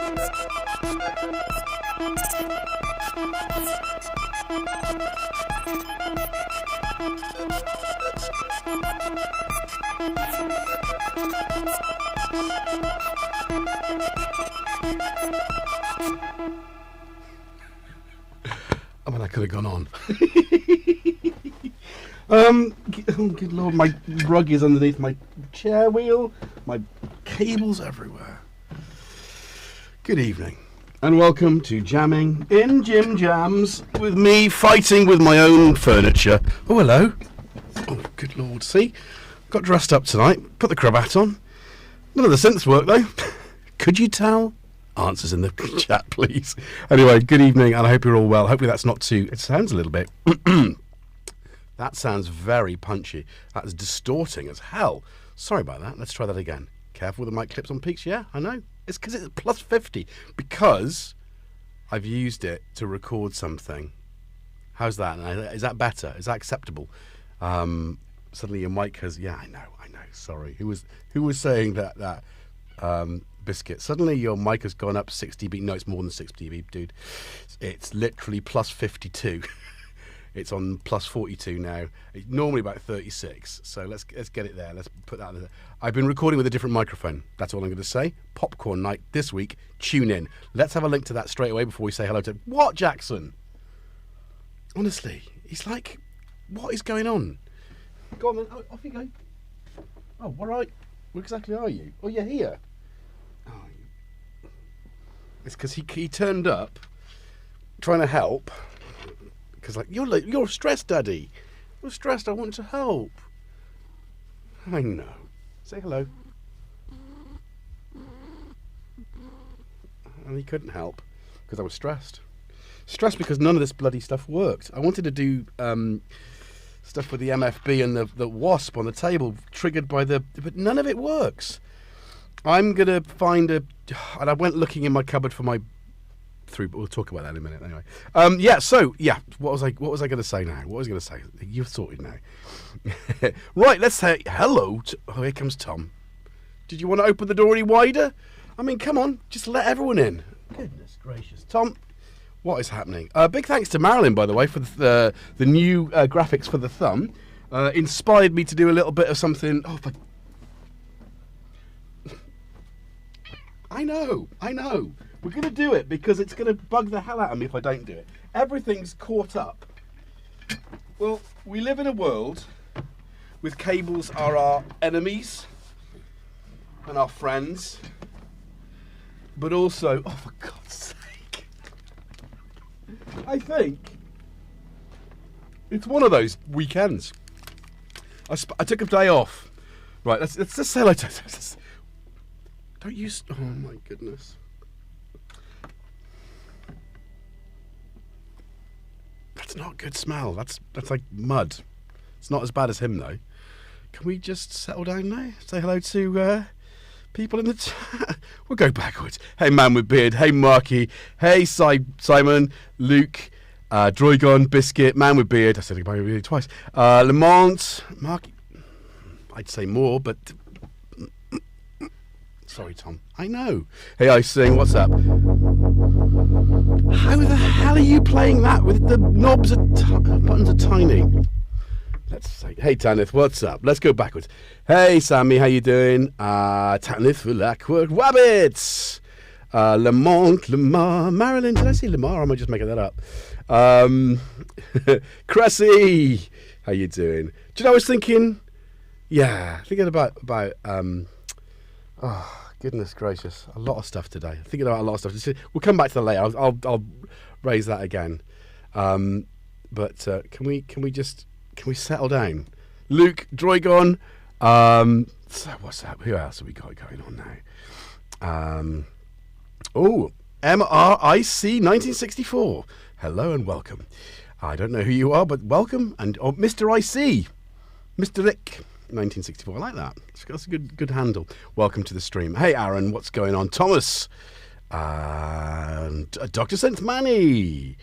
I mean, I could have gone on. Oh, good Lord, my rug is underneath my chair wheel, my cables everywhere. Good evening, and welcome to Jamming in Jimjams with me fighting with my own furniture. Oh, hello. Oh, good Lord, see? Got dressed up tonight, put the cravat on. None of the synths work, though. Could you tell? Answers in the chat, please. Anyway, good evening, and I hope you're all well. Hopefully that's not too... It sounds a little bit... That sounds very punchy. That's distorting as hell. Sorry about that. Let's try that again. Careful with the mic clips on peaks. Yeah, I know. It's because it's plus 50. Because I've used it to record something. How's that? Is that better? Is that acceptable? Suddenly your mic has... Yeah, I know. Sorry. Who was saying that Biscuit? Suddenly your mic has gone up 6 dB. No, it's more than 6 dB, dude. It's literally plus 52. It's on plus 42 now. It's normally about 36. So let's get it there. Let's put that there. I've been recording with a different microphone. That's all I'm going to say. Popcorn night this week. Tune in. Let's have a link to that straight away before we say hello to... What, Jackson? Honestly, he's like, what is going on? Go on then. Oh, off you go. Oh, all right. Where exactly are you? Oh, you're here. Oh, it's because he turned up trying to help. Because like you're stressed, Daddy. You're stressed. I want to help. I know. Say hello. And he couldn't help because I was stressed. Stressed because none of this bloody stuff worked. I wanted to do stuff with the MFB and the wasp on the table, triggered by but none of it works. I'm gonna find and I went looking in my cupboard for my. But we'll talk about that in a minute anyway. What was I going to say now? What was I going to say? You've sorted now. Right, let's say hello to... Oh, here comes Tom. Did you want to open the door any wider? I mean, come on, just let everyone in. Goodness gracious. Tom, what is happening? Big thanks to Marilyn, by the way, for the new graphics for the thumb. Inspired me to do a little bit of something... Oh, I know. We're going to do it because it's going to bug the hell out of me if I don't do it. Everything's caught up. Well, we live in a world with cables are our enemies and our friends, but also, oh, for God's sake, I think it's one of those weekends. I took a day off. Right, let's just say hello to... Don't use... Oh, my goodness. That's not a good smell. That's like mud. It's not as bad as him, though. Can we just settle down now? Say hello to people in the chat. We'll go backwards. Hey, Man with Beard. Hey, Marky. Hey, Simon. Luke. Droigon. Biscuit. Man with Beard. I said goodbye with you twice. Lamont. Marky. I'd say more, but... Sorry, Tom. I know. Hey, I sing. What's up? How the hell are you playing that with the knobs? Buttons are tiny. Let's say, hey, Tanith, what's up? Let's go backwards. Hey, Sammy, how you doing? Tanith for Blackwood Rabbits. Lamar, Marilyn. Did I say Lamar? Or am I just making that up? Cressy, how you doing? Do you know, I was thinking, thinking about oh, goodness gracious, a lot of stuff today. Thinking about a lot of stuff. We'll come back to that later. I'll raise that again. But can we settle down? Luke, Droigon. So what's up? Who else have we got going on now? MRIC 1964. Hello and welcome. I don't know who you are, but welcome. And Mr. IC, Mr. Rick. 1964. I like that. That's a good handle. Welcome to the stream. Hey, Aaron, what's going on? Thomas, and Dr. Synth Manny,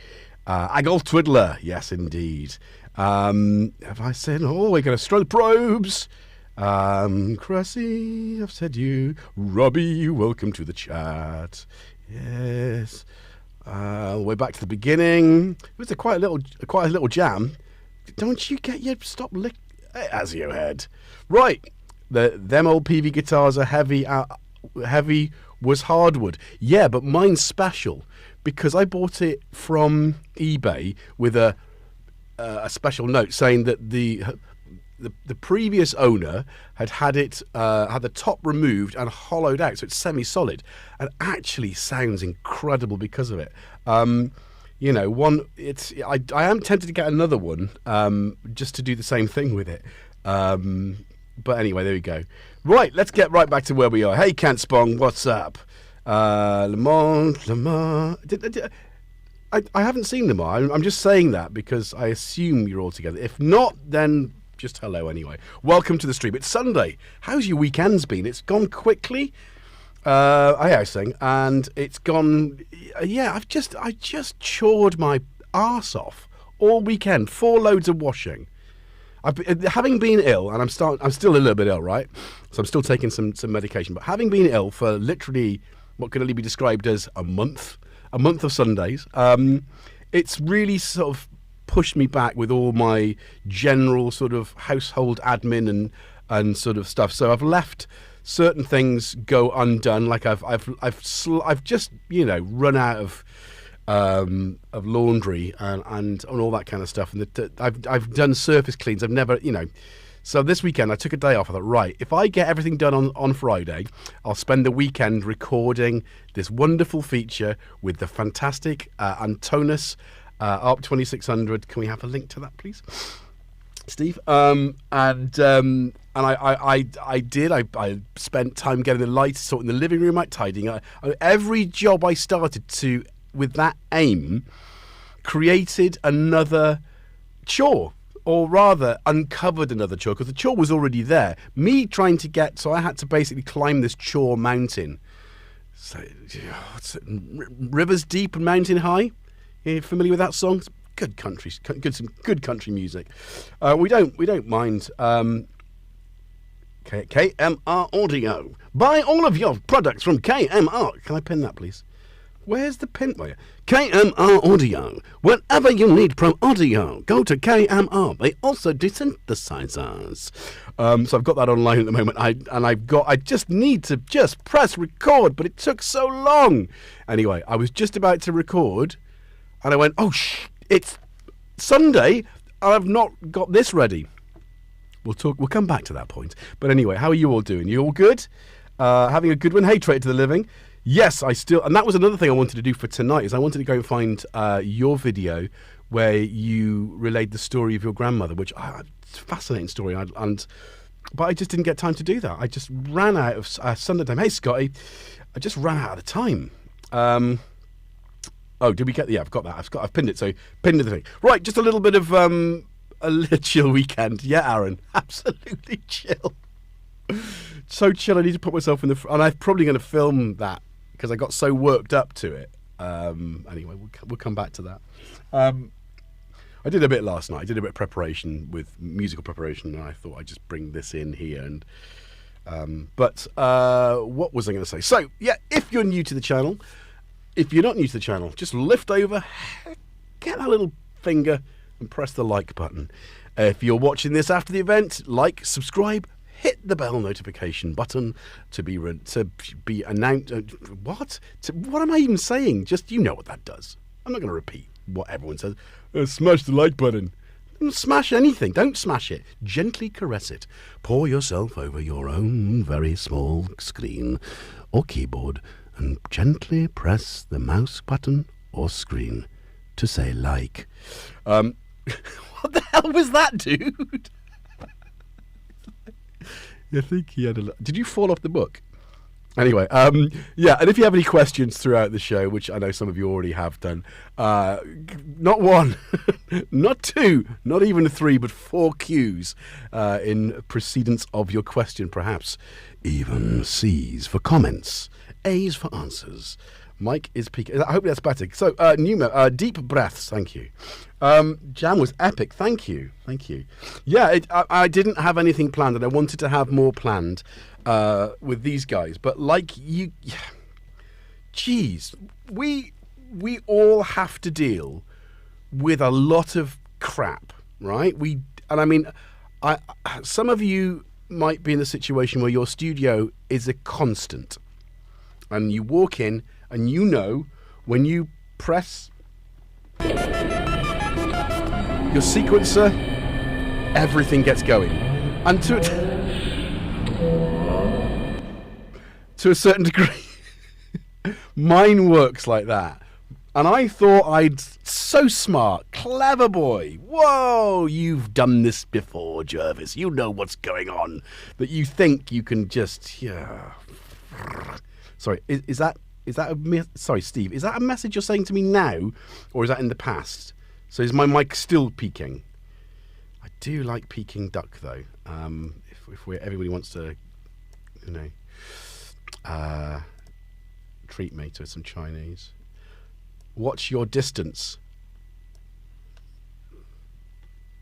Agol Twiddler. Yes, indeed. Have I said? Oh, we're going to stroke probes. Cressy, I've said you. Robbie, welcome to the chat. Yes. Way back to the beginning. It was quite a little jam. Don't you get your stop lick as your head. Right. Them old PV guitars are heavy. Heavy was hardwood. Yeah, but mine's special because I bought it from eBay with a special note saying that the previous owner had the top removed and hollowed out, so it's semi-solid, and actually sounds incredible because of it. I am tempted to get another one just to do the same thing with it. But anyway, there we go. Right, let's get right back to where we are. Hey, Kant Spong, what's up? Le Mans. I haven't seen them all. I'm just saying that because I assume you're all together. If not, then just hello anyway. Welcome to the stream. It's Sunday. How's your weekends been? It's gone quickly. I was saying, and it's gone. Yeah, I just chored my arse off all weekend. 4 loads of washing. Having been ill, and I'm still a little bit ill, right? So I'm still taking some medication. But having been ill for literally what can only be described as a month of Sundays, it's really sort of pushed me back with all my general sort of household admin and sort of stuff. So I've left certain things go undone. Like I've just run out of laundry and all that kind of stuff, and I've done surface cleans. I've never, So this weekend I took a day off. I thought, right, if I get everything done on Friday, I'll spend the weekend recording this wonderful feature with the fantastic Antonus ARP 2600. Can we have a link to that, please, Steve? I spent time getting the lights, sorting the living room out, tidying. Every job I started to with that aim created another chore, or rather uncovered another chore, because the chore was already there. So I had to basically climb this chore mountain. So rivers deep and mountain high. You familiar with that song? Good country, some good country music. We don't mind. KMR Audio. Buy all of your products from KMR. Can I pin that, please? Where's the pin? Oh, yeah. KMR Audio. Whenever you need pro audio, go to KMR. They also do synthesizers. So I've got that online at the moment. I just need to press record, but it took so long. Anyway, I was just about to record, and I went, oh, it's Sunday. I've not got this ready. We'll come back to that point. But anyway, how are you all doing? You all good? Having a good one? Hey, Trade to the Living. Yes, and that was another thing I wanted to do for tonight, is I wanted to go and find your video where you relayed the story of your grandmother, which it's a fascinating story, but I just didn't get time to do that. I just ran out of Sunday time. Hey, Scotty, I just ran out of time. Oh, did we get? Yeah, I've got that. I've pinned it. So pinned the thing. Right, just a little bit of a little chill weekend. Yeah, Aaron, absolutely chill. So chill. I need to put myself in and I'm probably going to film that because I got so worked up to it. Anyway, we'll come back to that. I did a bit last night. I did a bit of preparation with musical preparation, and I thought I'd just bring this in here. And but what was I going to say? So yeah, if you're new to the channel. If you're not new to the channel, just lift over, get that little finger and press the like button. If you're watching this after the event, like, subscribe, hit the bell notification button to be announced. What am I even saying? Just, you know what that does. I'm not going to repeat what everyone says. Smash the like button. Don't smash anything. Don't smash it. Gently caress it. Pour yourself over your own very small screen or keyboard and gently press the mouse button or screen to say like. What the hell was that, dude? I think he had Did you fall off the book? Anyway, yeah, and if you have any questions throughout the show, which I know some of you already have done, not one, not two, not even 3, but 4 Qs in precedence of your question, perhaps even C's for comments, A's for answers. Mike is peaking. I hope that's better. So, deep breaths. Thank you. Jam was epic. Thank you. Yeah, I didn't have anything planned, and I wanted to have more planned with these guys. But like you geez, we all have to deal with a lot of crap, right? And I mean, some of you might be in the situation where your studio is a constant, and you walk in and you know when you press your sequencer, everything gets going. And to a certain degree, mine works like that. And I thought I'd so smart, clever boy. Whoa, you've done this before, Jervis. You know what's going on. That you think you can just, yeah. Sorry, sorry, Steve, is that a message you're saying to me now, or is that in the past? So is my mic still peaking? I do like Peking duck though. If everybody wants to, you know, treat me to some Chinese. Watch your distance.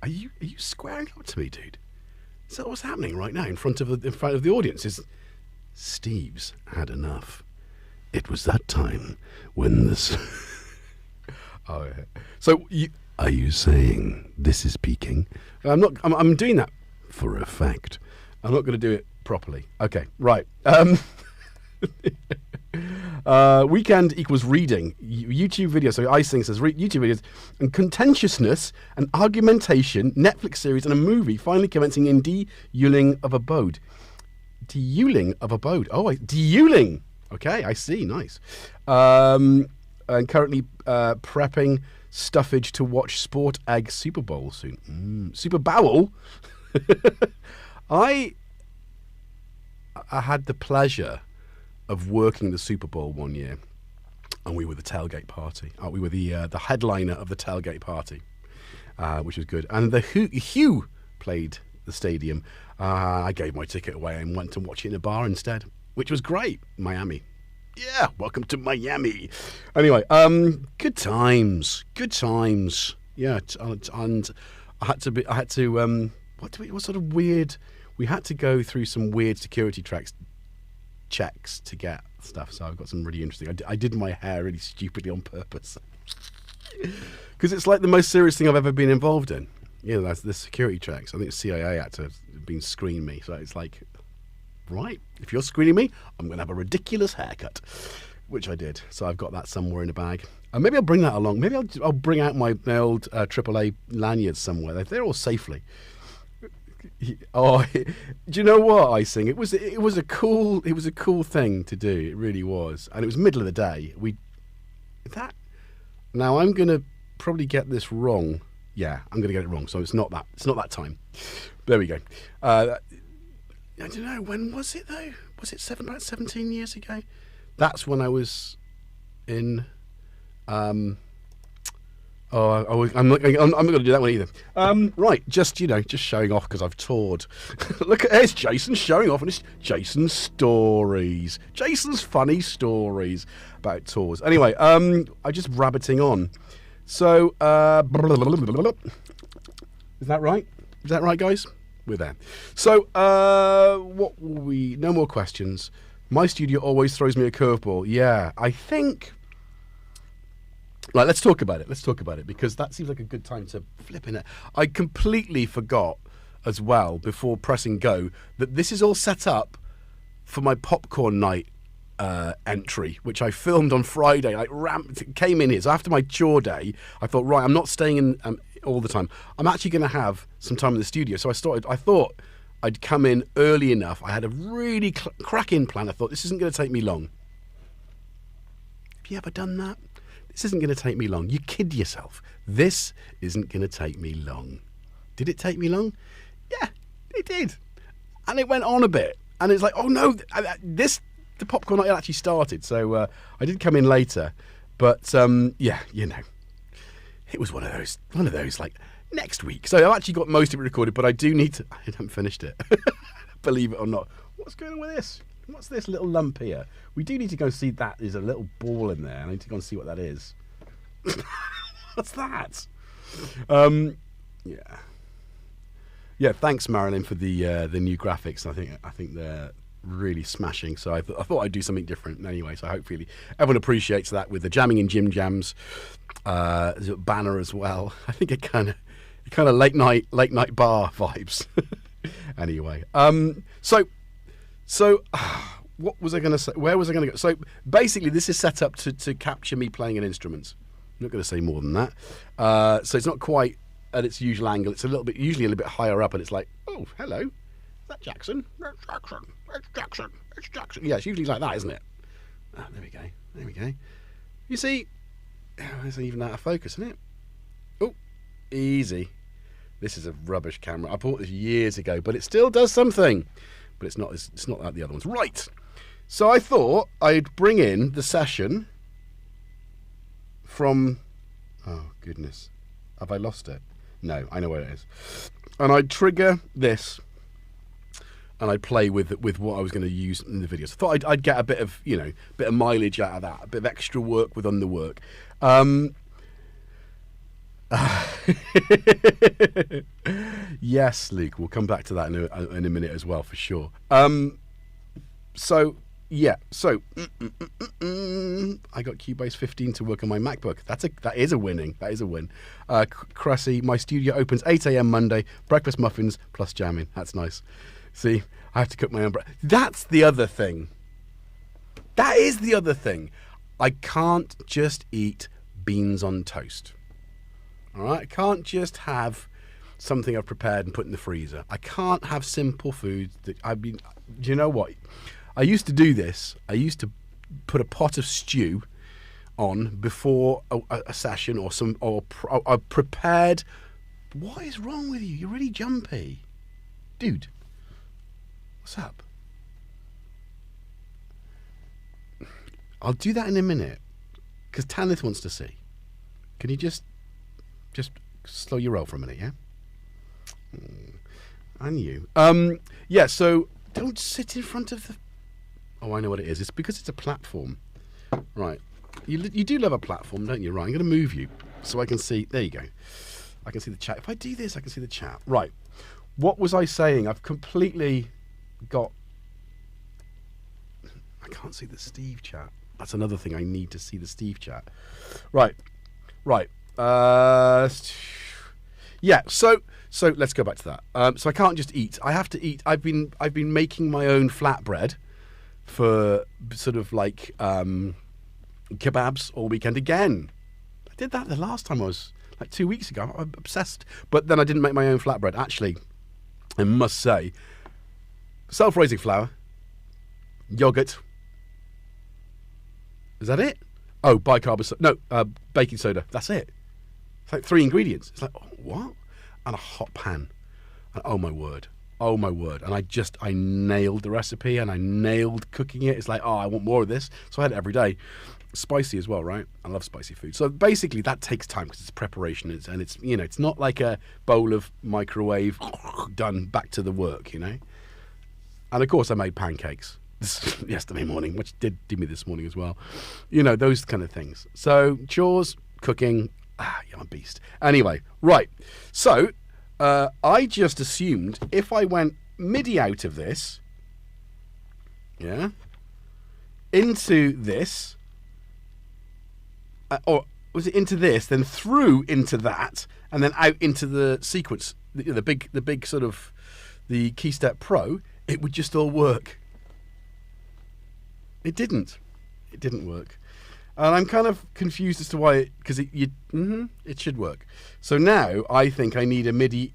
Are you squaring up to me, dude? Is that what's happening right now in front of the audience? Is Steve's had enough? It was that time when this. Oh, yeah. So are you saying this is peaking? I'm not. I'm doing that for a fact. I'm not going to do it properly. Okay, right. Weekend equals reading. YouTube videos. So Icing says YouTube videos and contentiousness and argumentation. Netflix series and a movie finally commencing in de-yuling of abode. De-yuling of abode. Oh, de-yuling. Okay, I see. Nice. And currently prepping stuffage to watch Sport Egg Super Bowl soon. Super Bowl. I had the pleasure of working the Super Bowl one year, and we were the tailgate party. We were the headliner of the tailgate party, which was good. And the Hugh played the stadium. I gave my ticket away and went to watch it in a bar instead, which was great. Miami. Yeah, welcome to Miami. Anyway, good times. Yeah, and I had to what sort of weird, we had to go through some weird security checks to get stuff, so I've got some really interesting. I did my hair really stupidly on purpose because it's like the most serious thing I've ever been involved in. You know, that's the security checks. I think CIA had to have been screening me, so it's like, right, if you're screening me, I'm going to have a ridiculous haircut, which I did. So I've got that somewhere in a bag. And maybe I'll bring that along. Maybe I'll bring out my old AAA lanyards somewhere. They're all safely. Oh, do you know what, Icing? It was a cool thing to do. It really was, and it was middle of the day. Now I'm gonna probably get this wrong. Yeah, I'm gonna get it wrong. So it's not that time. There we go. I don't know, when was it though? Was it about 17 years ago? That's when I was in. I'm not going to do that one either. Right, just showing off because I've toured. Look at there's Jason showing off, and it's Jason's stories, Jason's funny stories about tours. Anyway, I'm just rabbiting on. So, is that right? Is that right, guys? We're there. So, no more questions. My studio always throws me a curveball. Yeah, I think. Right, let's talk about it because that seems like a good time to flip in it. I completely forgot as well before pressing go that this is all set up for my popcorn night entry, which I filmed on Friday. I came in here. So after my chore day, I thought, right, I'm not staying in all the time. I'm actually going to have some time in the studio. So I thought I'd come in early enough. I had a really cracking plan. I thought, this isn't going to take me long. Have you ever done that? This isn't going to take me long. You kid yourself. This isn't going to take me long. Did it take me long? Yeah, it did. And it went on a bit. And it's like, oh no, the popcorn night actually started. So I did come in later. But yeah, you know, it was one of those like next week. So I've actually got most of it recorded, but I haven't finished it. Believe it or not. What's going on with this? What's this little lump here? We do need to go see that. There's a little ball in there. I need to go and see what that is. What's that? Yeah. Thanks, Marilyn, for the new graphics. I think they're really smashing. So I thought I'd do something different anyway. So hopefully everyone appreciates that with the jamming in Jimjams banner as well. I think it kind of late night bar vibes. Anyway, so what was I going to say? Where was I going to go? So basically, this is set up to capture me playing an instrument. I'm not going to say more than that. So it's not quite at its usual angle. It's usually a little bit higher up, and it's like, oh, hello, is that Jackson? That's Jackson. It's Jackson. It's Jackson. Yeah, it's usually like that, isn't it? Oh, there we go. There we go. You see, it's even out of focus, isn't it? Oh, easy. This is a rubbish camera. I bought this years ago, but it still does something. But it's not like the other ones. Right. So I thought I'd bring in the session from, oh goodness, have I lost it? No, I know where it is. And I'd trigger this, and I'd play with what I was going to use in the video. So I thought I'd get a bit of mileage out of that, a bit of extra work within the work. Yes, Luke, we'll come back to that in a minute as well, for sure. So I got Cubase 15 to work on my MacBook. That is a win. Cressy, my studio opens 8 a.m. Monday. Breakfast muffins plus jamming. That's nice. See, I have to cook my own breakfast. That's the other thing. That is the other thing. I can't just eat beans on toast. All right, I can't just have something I've prepared and put in the freezer. I can't have simple foods that do you know what? I used to do this. I used to put a pot of stew on before a session or prepared. What is wrong with you? You're really jumpy. Dude, what's up? I'll do that in a minute, because Tanith wants to see. Can you just slow your roll for a minute, yeah? And you. Yeah, so don't sit in front of the... Oh, I know what it is. It's because it's a platform. Right. You do love a platform, don't you? Right, I'm going to move you so I can see... There you go. I can see the chat. If I do this, I can see the chat. Right. What was I saying? I've completely got... I can't see the Steve chat. That's another thing. I need to see the Steve chat. Right. Yeah, so let's go back to that. So I can't just eat. I have to eat. I've been making my own flatbread for sort of like kebabs all weekend again. I did that the last time I was like 2 weeks ago. I'm obsessed. But then I didn't make my own flatbread. Actually, I must say, self-raising flour, yogurt. Is that it? Oh, bicarb. No, baking soda. That's it. It's like 3 ingredients. It's like, oh, what? And a hot pan. And oh my word. And I nailed the recipe, and I nailed cooking it. It's like, oh, I want more of this. So I had it every day. Spicy as well, right? I love spicy food. So basically that takes time because it's preparation. It's not like a bowl of microwave done, back to the work, you know? And of course I made pancakes yesterday morning, which did me this morning as well. You know, those kind of things. So chores, cooking, you're a beast. Anyway, right. So I just assumed if I went MIDI out of this, yeah, into this, or was it into this, then through into that, and then out into the sequence, the big sort of the KeyStep Pro, it would just all work. It didn't work. And I'm kind of confused as to why, because it should work. So now I think I need a MIDI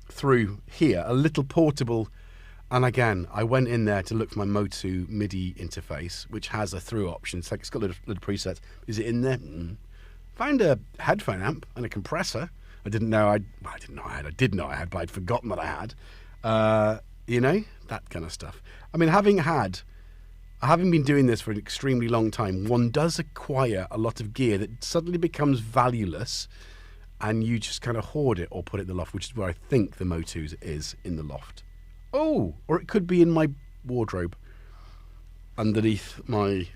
through here, a little portable. And again, I went in there to look for my Motu MIDI interface, which has a through option. It's got little presets. Is it in there? Found a headphone amp and a compressor. I did know I had, but I'd forgotten that I had. You know, that kind of stuff. I mean, having been doing this for an extremely long time, one does acquire a lot of gear that suddenly becomes valueless, and you just kind of hoard it or put it in the loft, which is where I think the Motu is, in the loft. Oh, or it could be in my wardrobe underneath my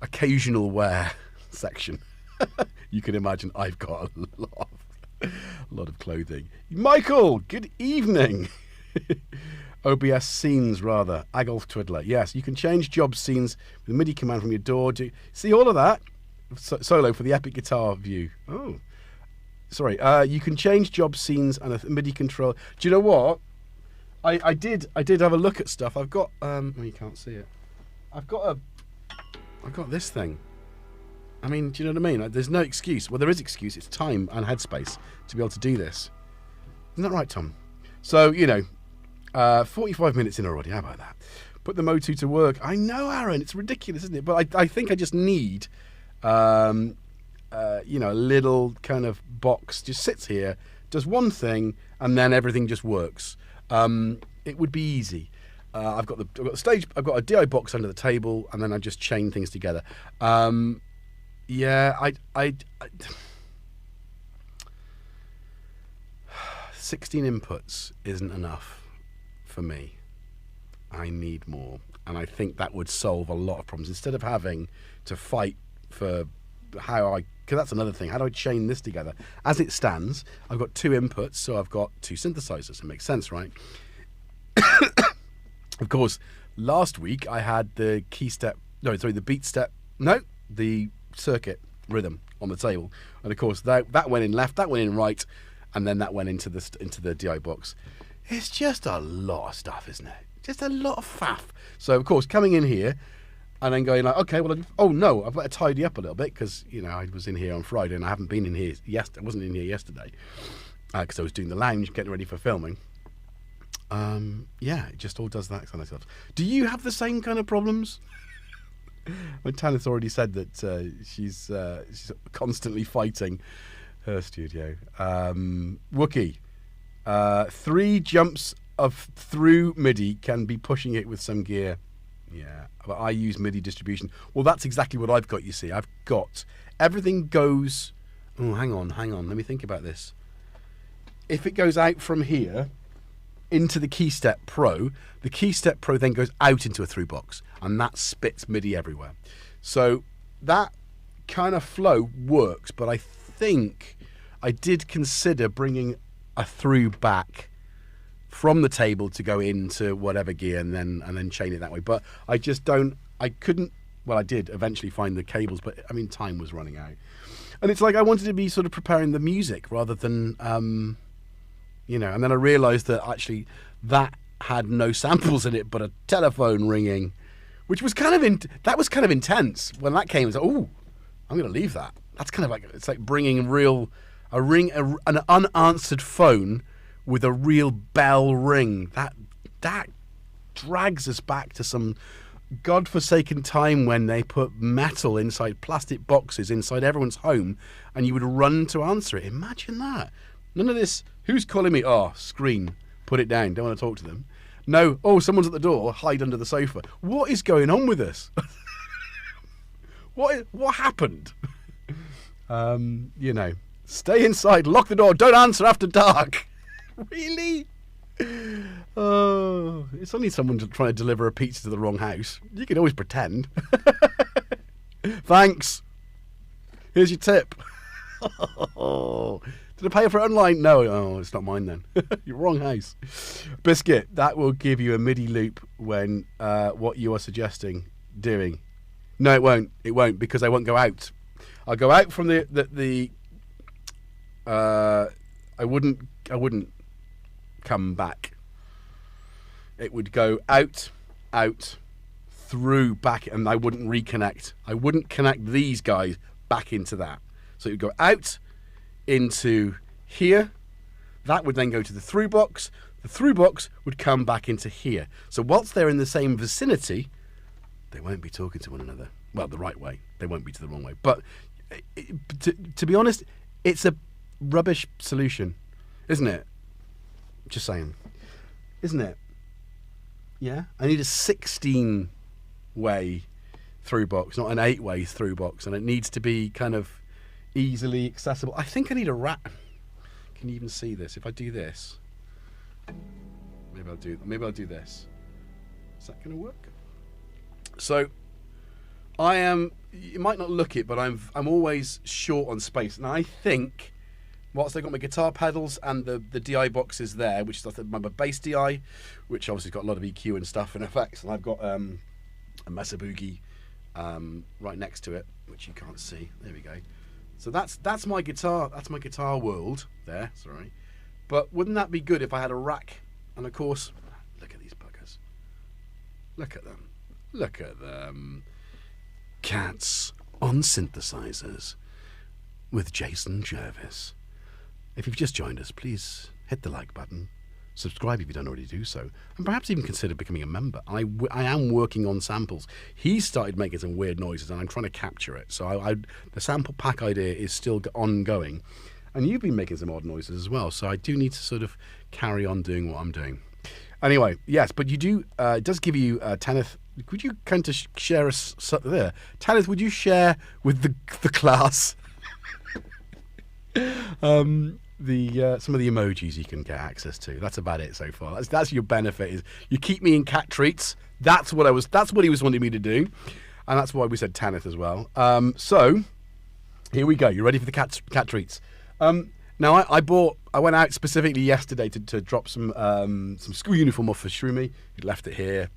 occasional wear section. You can imagine I've got a lot of clothing. Michael, good evening. OBS scenes, rather. Agolf Twiddler. Yes, you can change job scenes with a MIDI command from your DAW. See all of that? Solo for the epic guitar view. Oh, sorry. You can change job scenes and a MIDI control. Do you know what? I did have a look at stuff. I've got oh, you can't see it. I've got this thing. I mean, do you know what I mean? There's no excuse. Well, there is excuse. It's time and headspace to be able to do this. Isn't that right, Tom? So, you know, 45 minutes in already. How about that? Put the Motu to work. I know, Aaron. It's ridiculous, isn't it? But I think I just need, you know, a little kind of box. Just sits here, does one thing, and then everything just works. It would be easy. I've got the stage. I've got a DI box under the table, and then I just chain things together. Yeah, I 16 inputs isn't enough for me. I need more, and I think that would solve a lot of problems instead of having to fight for how I. Because that's another thing. How do I chain this together? As it stands, I've got 2 inputs, so I've got 2 synthesizers. It makes sense, right? Of course, last week I had the the beat step. No, the circuit rhythm on the table, and of course that went in left, that went in right, and then that went into the DI box. It's just a lot of stuff, isn't it? Just a lot of faff. So of course, coming in here and then going like, okay, well, oh no, I've got to tidy up a little bit because you know I was in here on Friday and I haven't been in here I wasn't in here yesterday because I was doing the lounge, getting ready for filming. Yeah, it just all does that kind of stuff. Do you have the same kind of problems? Well, Tanith's already said that she's constantly fighting her studio. Wookie, 3 jumps through MIDI can be pushing it with some gear. Yeah, but I use MIDI distribution. Well, that's exactly what I've got, you see. I've got everything goes. Oh, hang on. Let me think about this. If it goes out from here into the KeyStep Pro, the KeyStep Pro then goes out into a through box, and that spits MIDI everywhere. So that kind of flow works, but I think I did consider bringing a through back from the table to go into whatever gear and then chain it that way. But I just couldn't. Well, I did eventually find the cables, but I mean, time was running out, and it's like I wanted to be sort of preparing the music rather than. You know, and then I realised that actually that had no samples in it, but a telephone ringing, which was kind of intense when that came. It's like, oh, I'm going to leave that. That's kind of like it's like bringing an unanswered phone with a real bell ring. That drags us back to some godforsaken time when they put metal inside plastic boxes inside everyone's home, and you would run to answer it. Imagine that. None of this. Who's calling me? Oh, screen. Put it down. Don't want to talk to them. No. Oh, someone's at the door. Hide under the sofa. What is going on with this? What happened? You know, stay inside. Lock the door. Don't answer after dark. Really? Oh, it's only someone trying to deliver a pizza to the wrong house. You can always pretend. Thanks. Here's your tip. Oh. Did I pay for it online? No. Oh, it's not mine then. You're wrong house. Biscuit, that will give you a MIDI loop when what you are suggesting doing. No, it won't. It won't because I won't go out. I'll go out from the I wouldn't come back. It would go out, through, back, and I wouldn't reconnect. I wouldn't connect these guys back into that. So it would go out into here. That would then go to the through box. The through box would come back into here. So whilst they're in the same vicinity, they won't be talking to one another. Well, the right way. They won't be to the wrong way. But to be honest, it's a rubbish solution, isn't it? Just saying. Isn't it? Yeah? I need a 16-way through box, not an 8-way through box. And it needs to be kind of easily accessible. I think I need a rat. Can you even see this? If I do this, maybe I'll do this. Is that going to work? So you might not look it, but I'm always short on space, and I think whilst I've got my guitar pedals and the DI boxes there, which is my bass DI, which obviously got a lot of EQ and stuff and effects, and I've got a Mesa Boogie right next to it, which you can't see. There we go. So that's my guitar. That's my guitar world there. Sorry, but wouldn't that be good if I had a rack? And of course, look at these buggers. Look at them. Look at them. Cats on synthesizers with JXN. If you've just joined us, please hit the like button, subscribe if you don't already do so, and perhaps even consider becoming a member. I am working on samples. He started making some weird noises and I'm trying to capture it. So the sample pack idea is still ongoing. And you've been making some odd noises as well. So I do need to sort of carry on doing what I'm doing. Anyway, yes, but you do, it does give you, Tanith, could you kind of share us there? Tanith, would you share with the class some of the emojis you can get access to? That's about it so far. That's your benefit, is you keep me in cat treats. That's what he was wanting me to do. And that's why we said Tanith as well. So here we go. You ready for the cat treats? Now I went out specifically yesterday to drop some school uniform off for Shroomy. He'd left it here.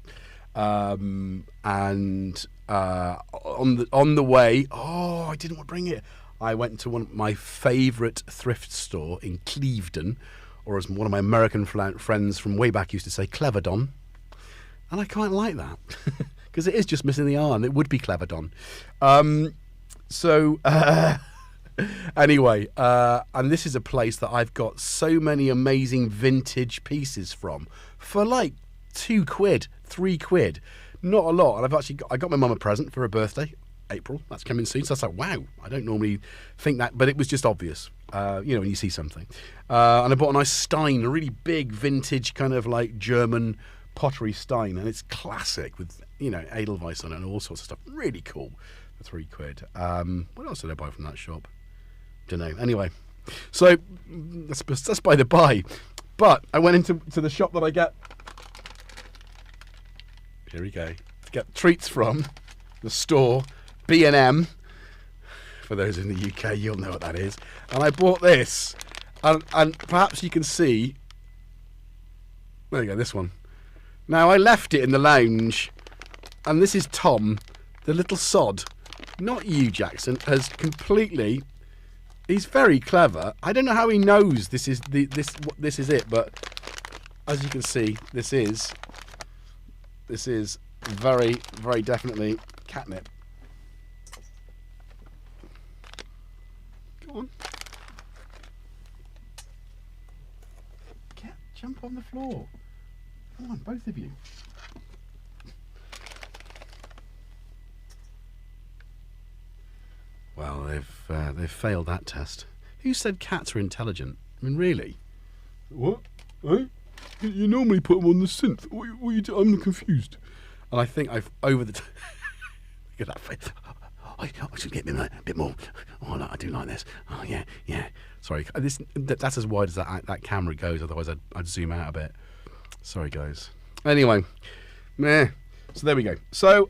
On the way, I didn't want to bring it. I went to one of my favourite thrift store in Clevedon, or as one of my American friends from way back used to say, Cleverdon. And I quite like that, because it is just missing the R, and it would be Cleverdon. Anyway, and this is a place that I've got so many amazing vintage pieces from for like £2, £3, not a lot. And I got my mum a present for her birthday, April. That's coming soon. So I was like, wow, I don't normally think that, but it was just obvious, when you see something. And I bought a nice stein, a really big vintage kind of like German pottery stein, and it's classic with Edelweiss on it and all sorts of stuff. Really cool for £3. What else did I buy from that shop? Don't know. Anyway, so that's by the by. But I went into the shop that I get. Here we go. To get treats from the store, B&M. For those in the UK, you'll know what that is. And I bought this, and perhaps you can see. There you go. This one. Now I left it in the lounge, and this is Tom, the little sod, not you, Jackson, has completely. He's very clever. I don't know how he knows this is this is it, but as you can see, this is very, very definitely catnip. Go on. Jump on the floor. Come on, both of you. Well, they've failed that test. Who said cats are intelligent? I mean, really? What? Eh? You normally put them on the synth. What you do? I'm confused. And I think I've over the. Look at that face. I should get a bit more. Oh, no, I do like this. Oh, yeah. Sorry, that's as wide as that camera goes. Otherwise, I'd zoom out a bit. Sorry, guys. Anyway, meh. So there we go. So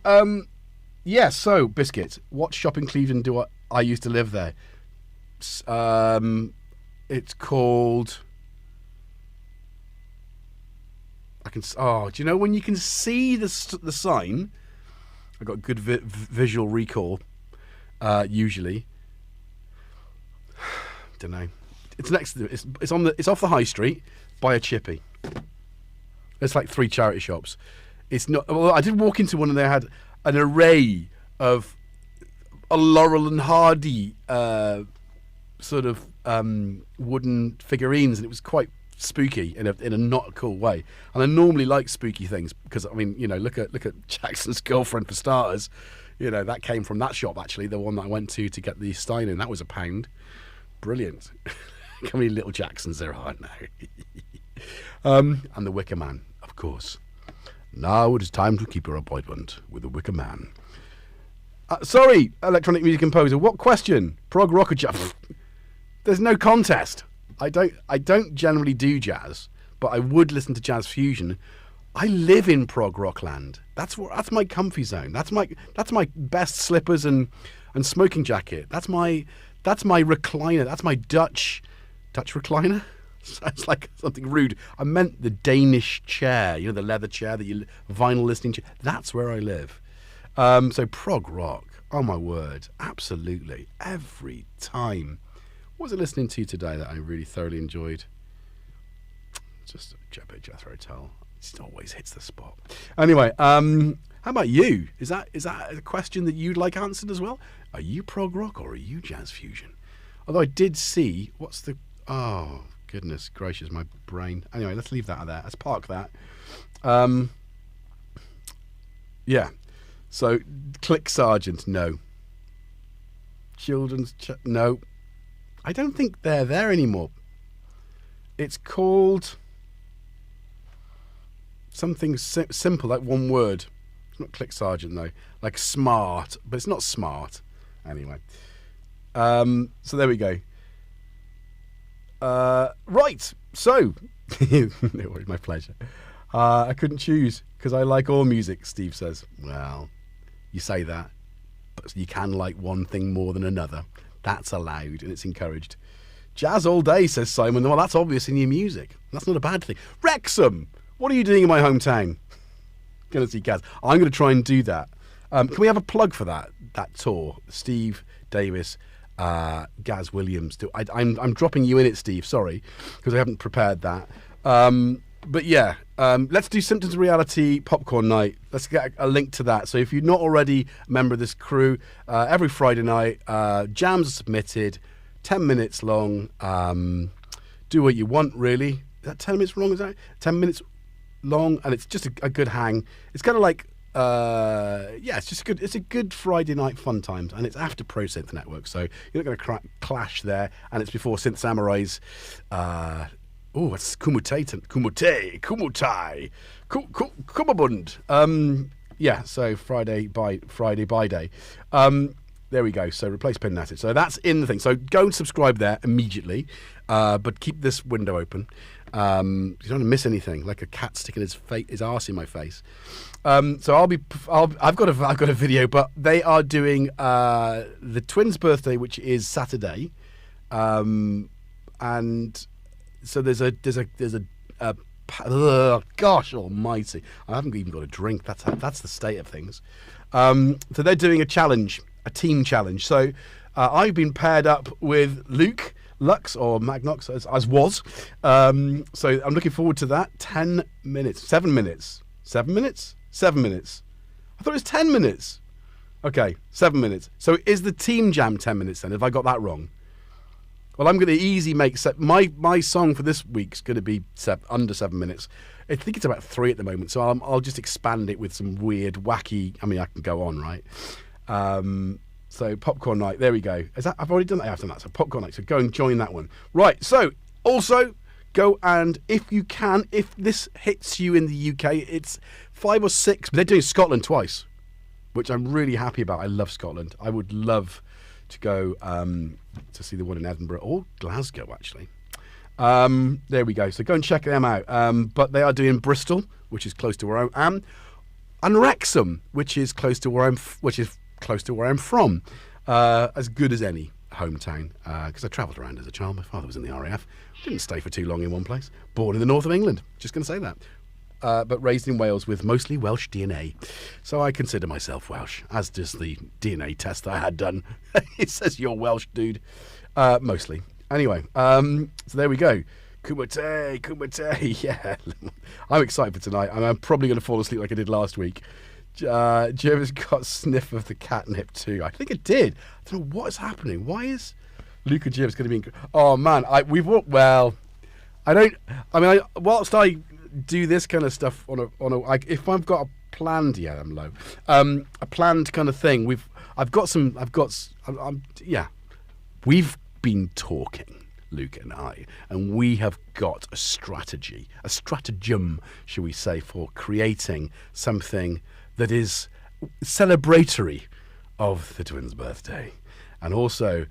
yeah. So biscuits. What shop in Cleveland do I used to live there? It's called. Do you know when you can see the sign? I've got good visual recall. Usually, don't know. It's next to it's off the high street by a chippy. There's like 3 charity shops. It's not. Well, I did walk into one and they had an array of a Laurel and Hardy sort of wooden figurines, and it was quite spooky in a not cool way. And I normally like spooky things because I mean, look at Jackson's girlfriend for starters. That came from that shop actually, the one that I went to get the stein in. That was £1. Brilliant. How many little Jacksons there are now? And the Wicker Man, of course. Now it is time to keep your appointment with the Wicker Man. Sorry, electronic music composer. What question? Prog rock or jazz? There's no contest. I don't generally do jazz, but I would listen to jazz fusion. I live in prog rock land. That's my comfy zone. That's my best slippers and smoking jacket. That's my recliner. That's my Dutch Dutch recliner? Sounds like something rude. I meant the Danish chair, the leather chair, vinyl listening chair. That's where I live. So prog rock, oh my word, absolutely, every time. What was I listening to today that I really thoroughly enjoyed? Just a Jethro Tull. It always hits the spot. Anyway, how about you? Is that a question that you'd like answered as well? Are you prog rock or are you jazz fusion? Although I did see, oh, goodness gracious, my brain. Anyway, let's leave that there. Let's park that. Yeah. So, Click Sergeant, no. No. I don't think they're there anymore. It's called something simple, like one word. It's not Click Sergeant, though. Like smart, but it's not smart. Anyway. So there we go. Right. So, no worries, my pleasure. I couldn't choose because I like all music, Steve says. Well, you say that, but you can like one thing more than another. That's allowed and it's encouraged. Jazz all day, says Simon. Well, that's obvious in your music. That's not a bad thing. Wrexham, what are you doing in my hometown? Gonna see Gaz. I'm going to try and do that. Can we have a plug for that tour? Steve Davis, Gaz Williams. I'm dropping you in it, Steve. Sorry, because I haven't prepared that. But yeah, let's do Symptoms of Reality Popcorn Night. Let's get a link to that. So if you're not already a member of this crew, every Friday night, jams are submitted, 10 minutes long. Do what you want, really. Is that 10 minutes long? Is that 10 minutes long? And it's just a good hang. It's kind of like, it's just good. It's a good Friday night fun times, and it's after Pro Synth Network, so you're not going to clash there. And it's before Synth Samurai's. It's Kumutai, Kumabund. So Friday by day. There we go. So replace Pin Natted. So that's in the thing. So go and subscribe there immediately, but keep this window open. You don't want to miss anything, like a cat sticking his arse in my face. So I've got a video, but they are doing the twins' birthday, which is Saturday, and so there's a gosh almighty, I haven't even got a drink. That's the state of things. So they're doing a challenge, a team challenge. So I've been paired up with Luke Lux, or Magnox as was. So I'm looking forward to that. 7 minutes. I thought it was 10 minutes. Okay, 7 minutes. So is the team jam 10 minutes then? Have I got that wrong? Well, I'm going to easy make my song for this week's going to be under 7 minutes. I think it's about 3 at the moment, so I'll just expand it with some weird, wacky. I mean, I can go on, right? So Popcorn Night, there we go. I've already done that. I've done that. So Popcorn Night. So go and join that one. Right. So also go and if you can, if this hits you in the UK, it's 5 or 6. But they're doing Scotland twice, which I'm really happy about. I love Scotland. I would love to go to see the one in Edinburgh or Glasgow, actually. There we go. So go and check them out. But they are doing Bristol, which is close to where I am, and Wrexham, which is close to where I'm from. As good as any hometown, because I travelled around as a child. My father was in the RAF. Didn't stay for too long in one place. Born in the north of England. Just going to say that. But raised in Wales with mostly Welsh DNA. So I consider myself Welsh, as does the DNA test that I had done. It says you're Welsh, dude. Mostly. Anyway, so there we go. Kumate, yeah. I'm excited for tonight. I'm probably going to fall asleep like I did last week. Jervis got sniff of the catnip too. I think it did. I don't know what is happening. Why is Luca Jervis going to be... Oh, man. Whilst I do this kind of stuff if I've got a planned, I'm low, a planned kind of thing, we've been talking, Luke and I, and we have got a stratagem, shall we say, for creating something that is celebratory of the twins' birthday, and also,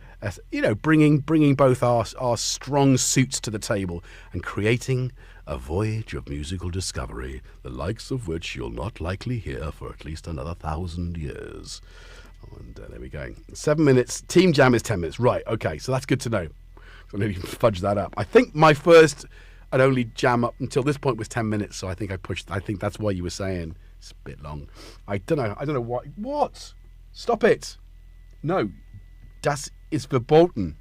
bringing both our strong suits to the table and creating a voyage of musical discovery, the likes of which you'll not likely hear for at least another 1,000 years. And there we go. 7 minutes. Team jam is 10 minutes. Right, okay, so that's good to know. So I nearly fudged that up. I think my first and only jam up until this point was 10 minutes. So I think I think that's why you were saying it's a bit long. I don't know what. What? Stop it. No. Das ist verboten.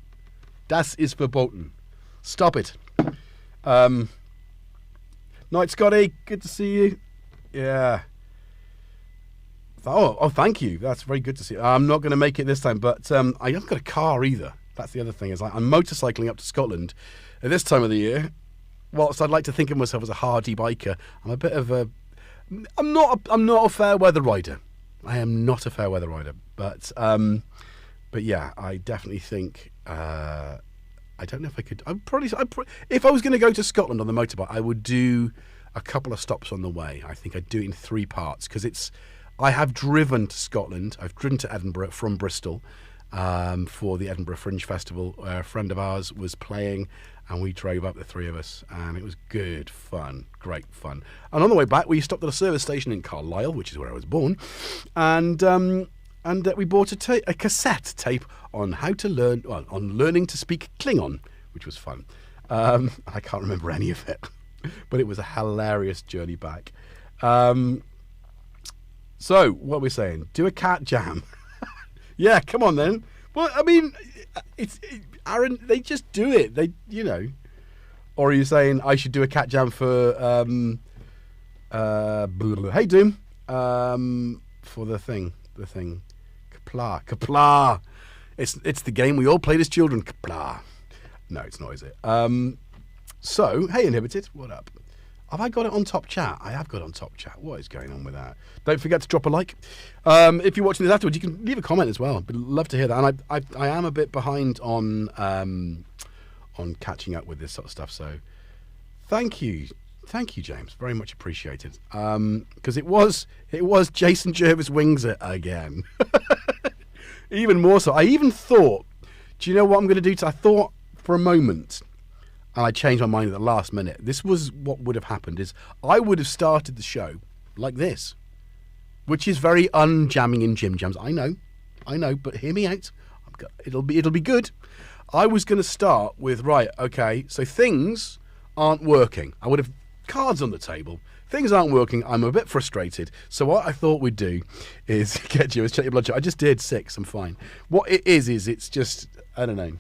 Das ist verboten. Stop it. Night, Scotty. Good to see you. Yeah. Oh, thank you. That's very good to see. I'm not going to make it this time, but I haven't got a car either. That's the other thing. Is I'm motorcycling up to Scotland at this time of the year. Whilst I'd like to think of myself as a hardy biker, I'm a bit of a. I'm not a fair weather rider. I am not a fair weather rider, but yeah, I definitely think. I don't know if I could. If I was going to go to Scotland on the motorbike, I would do a couple of stops on the way. I think I'd do it in 3 parts because I have driven to Scotland. I've driven to Edinburgh from Bristol for the Edinburgh Fringe Festival. A friend of ours was playing, and we drove up, the 3 of us, and it was good fun, great fun. And on the way back, we stopped at a service station in Carlisle, which is where I was born, and we bought a cassette tape on how to on learning to speak Klingon, which was fun. I can't remember any of it, but it was a hilarious journey back. So, what are we saying? Do a cat jam. Yeah, come on then. Well, I mean, Aaron, they just do it. Or are you saying I should do a cat jam for, hey Doom, for the thing. Kapla. It's the game we all played as children. Kapla. No, it's not, is it? So, hey Inhibited, what up? Have I got it on top chat? I have got it on top chat. What is going on with that? Don't forget to drop a like. If you're watching this afterwards, you can leave a comment as well. I'd love to hear that. And I am a bit behind on catching up with this sort of stuff. So thank you, James. Very much appreciated. Because it was Jason Jervis wings it again. Even more so. I even thought, do you know what I'm going to do? I thought for a moment. And I changed my mind at the last minute. This was what would have happened is I would have started the show like this, which is very unjamming in Jimjams. I know, but hear me out. It'll be good. I was going to start with, right, okay, so things aren't working. I would have cards on the table. Things aren't working. I'm a bit frustrated. So what I thought we'd do is GetJervis, check your blood sugar. I just did 6. I'm fine. What it is it's just, I don't know.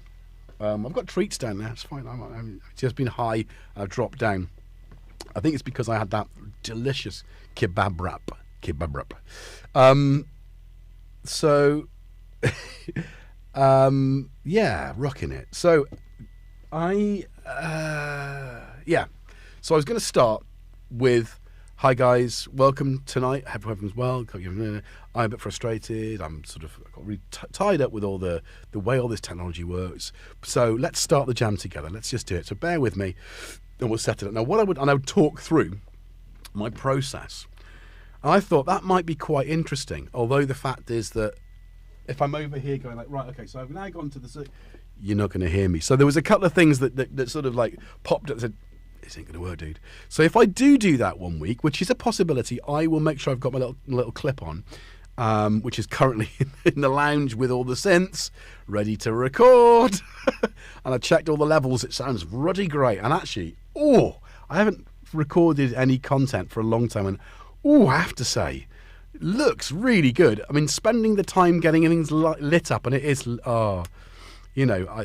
I've got treats down there. It's fine. I've just been high. I've dropped down. I think it's because I had that delicious kebab wrap. So, yeah, rocking it. So, So I was going to start with, hi guys, welcome tonight. Hope everyone's well. I'm a bit frustrated. I'm sort of got really tied up with all the way all this technology works. So let's start the jam together. Let's just do it. So bear with me, and we'll set it up. Now, I would talk through my process. And I thought that might be quite interesting. Although the fact is that if I'm over here going like, right, okay, so I've now gone to the, you're not going to hear me. So there was a couple of things that sort of like popped up and said, this ain't going to work, dude. So if I do that one week, which is a possibility, I will make sure I've got my little clip on, which is currently in the lounge with all the synths, ready to record. And I checked all the levels. It sounds ruddy great. And actually, I haven't recorded any content for a long time. And, I have to say, it looks really good. I mean, spending the time getting things lit up, and it is,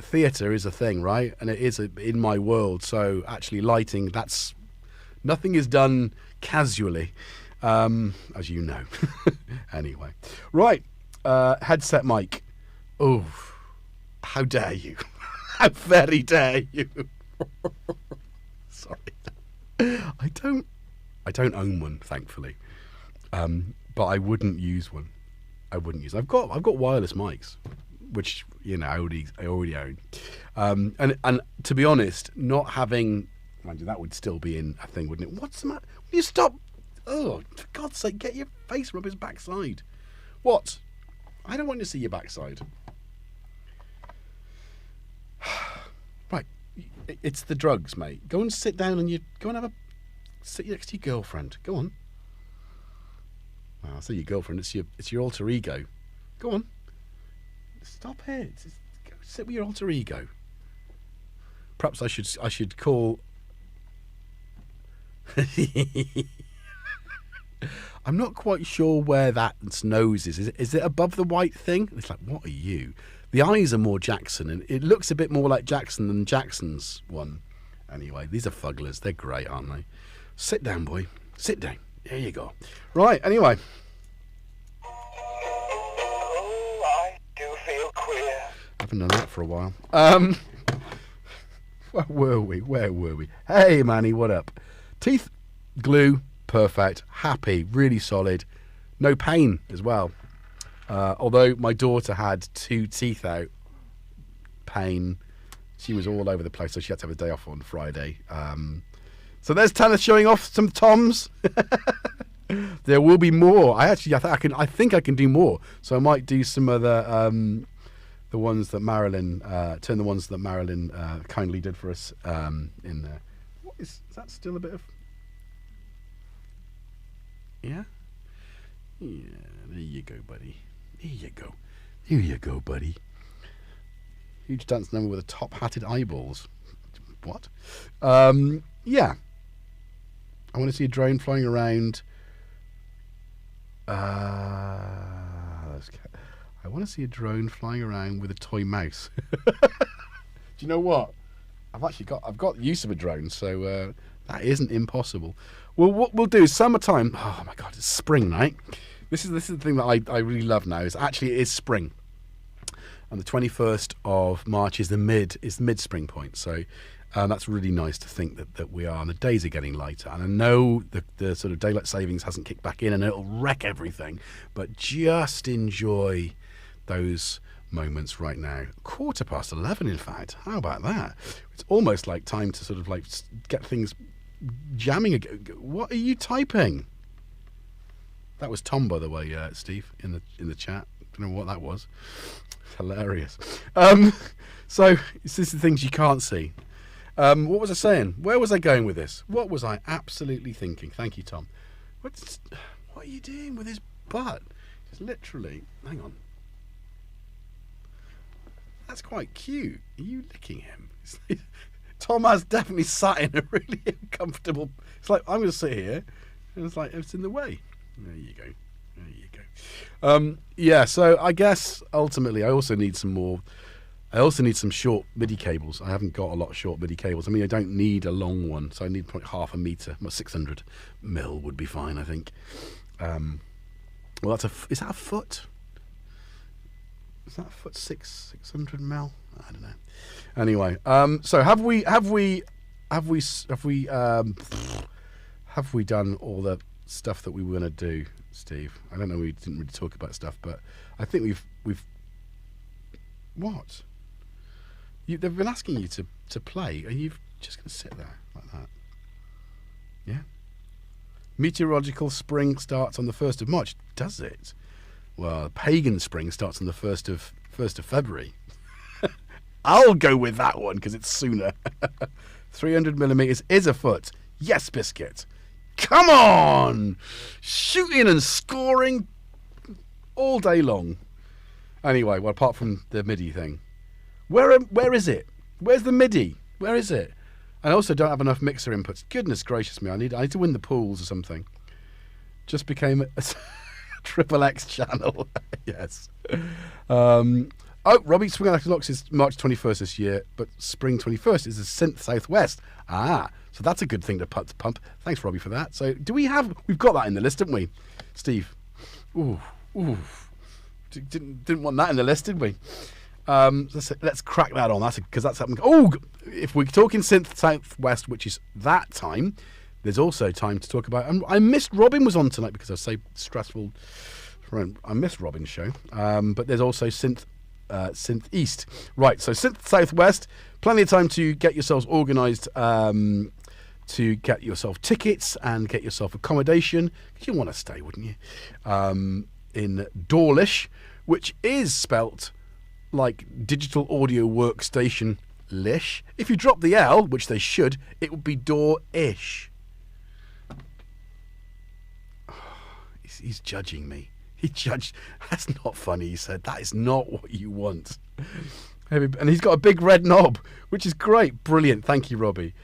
theatre is a thing, right? And it is in my world. So actually lighting, nothing is done casually, as you know. Anyway, right. Headset mic. Oh, how dare you? How very dare you? Sorry. I don't own one, thankfully. But I wouldn't use one. I've got wireless mics, which I already own, and to be honest, not having, mind you, that would still be in a thing, wouldn't it? What's the matter? Will you stop? Oh, for God's sake, get your face rub his backside. What? I don't want to see your backside. Right, it's the drugs, mate. Go and sit down and sit next to your girlfriend. Go on. Well, I'll say your girlfriend. It's your alter ego. Go on. Stop it. Just go sit with your alter ego. Perhaps I should call. I'm not quite sure where that nose is. Is it above the white thing? It's like, what are you? The eyes are more Jackson, and it looks a bit more like Jackson than Jackson's one. Anyway, these are fugglers. They're great, aren't they? Sit down, boy. Sit down. There you go. Right, anyway. Oh, I do feel queer. I haven't done that for a while. Where were we? Hey, Manny, what up? Teeth, glue, perfect. Happy, really solid. No pain as well. Although my daughter had 2 teeth out. Pain. She was all over the place, so she had to have a day off on Friday. So there's Tanner showing off some toms. There will be more. I think I can do more. So I might do some other the ones that Marilyn kindly did for us in there. What is that? Still a bit of yeah. There you go, buddy. There you go. Here you go, buddy. Huge dance number with the top-hatted eyeballs. What? Yeah. I want to see a drone flying around. I want to see a drone flying around with a toy mouse. Do you know what? I've got use of a drone, so that isn't impossible. Well, what we'll do is summertime. Oh my God, it's spring, right? This is the thing that I really love now. It is spring. And the 21st of March is the mid-spring point. So that's really nice to think that we are. And the days are getting lighter. And I know the sort of daylight savings hasn't kicked back in and it'll wreck everything. But just enjoy those moments right now. 11:15, in fact. How about that? It's almost like time to sort of like get things jamming again. What are you typing? That was Tom, by the way, Steve, in the chat. Don't know what that was. Hilarious. So this is the things you can't see. What was I saying? Where was I going with this? What was I absolutely thinking? Thank you, Tom. What are you doing with his butt? Just literally. Hang on. That's quite cute. Are you licking him? Tom has definitely sat in a really uncomfortable. It's like, I'm going to sit here, and it's like it's in the way. There you go. There you go. Yeah, so I guess ultimately I also need some short MIDI cables. I haven't got a lot of short MIDI cables. I mean, I don't need a long one, so I need probably half a meter. Well, 600 mil would be fine, I think. Well, is that a foot? Is that a foot 600 mil? I don't know. Anyway, so have we done all the stuff that we were going to do, Steve? I don't know. We didn't really talk about stuff, but I think we've. What? They've been asking you to play, and you're just going to sit there like that. Yeah. Meteorological spring starts on the 1st of March. Does it? Well, pagan spring starts on the 1st of February. I'll go with that one because it's sooner. 300 millimeters is a foot. Yes, Biscuit. Come on! Shooting and scoring all day long. Anyway, well, apart from the MIDI thing. Where is it? Where's the MIDI? Where is it? I also don't have enough mixer inputs. Goodness gracious me, I need to win the pools or something. Just became a Triple X channel. Yes. Robbie, Swing Electronics is March 21st this year, but Spring 21st is the Synth Southwest. So that's a good thing to pump. Thanks, Robbie, for that. So we've got that in the list, didn't we, Steve? Ooh. Didn't want that in the list, did we? Let's crack that on. Because that's happening. Oh, if we're talking Synth Southwest, which is that time, there's also time to talk about. I missed Robin was on tonight because I was so stressful. I missed Robin's show. But there's also Synth East. Right, so Synth Southwest, plenty of time to get yourselves organised, to get yourself tickets and get yourself accommodation, because you want to stay, wouldn't you? In Dawlish, which is spelt like digital audio workstation lish. If you drop the L, which they should, it would be door-ish. He's judging me. That's not funny, he said. That is not what you want. And he's got a big red knob, which is great. Brilliant. Thank you, Robbie.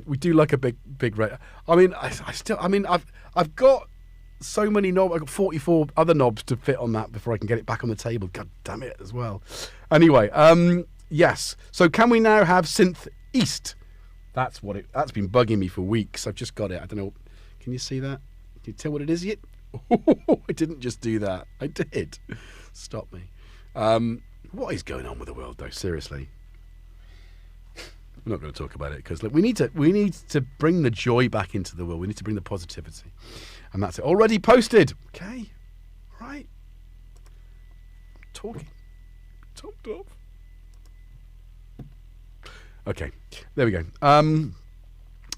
We do like a big red. I mean, I've got so many knobs. I've got 44 other knobs to fit on that before I can get it back on the table. God damn it as well. Anyway, yes. So can we now have Synth East? That's been bugging me for weeks. I've just got it. I don't know. Can you see that? Can you tell what it is yet? I didn't just do that. I did. Stop me. What is going on with the world, though? Seriously. I'm not going to talk about it because we need to bring the joy back into the world. We need to bring the positivity, and that's it. Already posted. Okay, right. Talking. Topped off. Okay, there we go.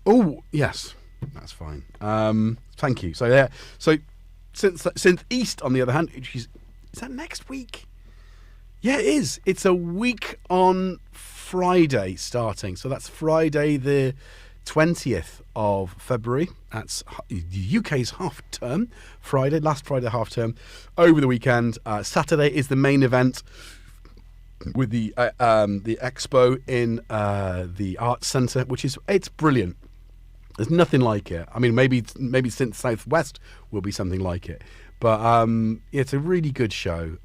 Oh yes, that's fine. Thank you. So yeah. So Synth East, on the other hand, is that next week? Yeah, it is. It's a week on Friday starting. So that's Friday the 20th of February. That's the UK's half term. Last Friday half term. Over the weekend. Saturday is the main event with the expo in the Arts Centre, it's brilliant. There's nothing like it. I mean, maybe Synth Southwest will be something like it. But it's a really good show.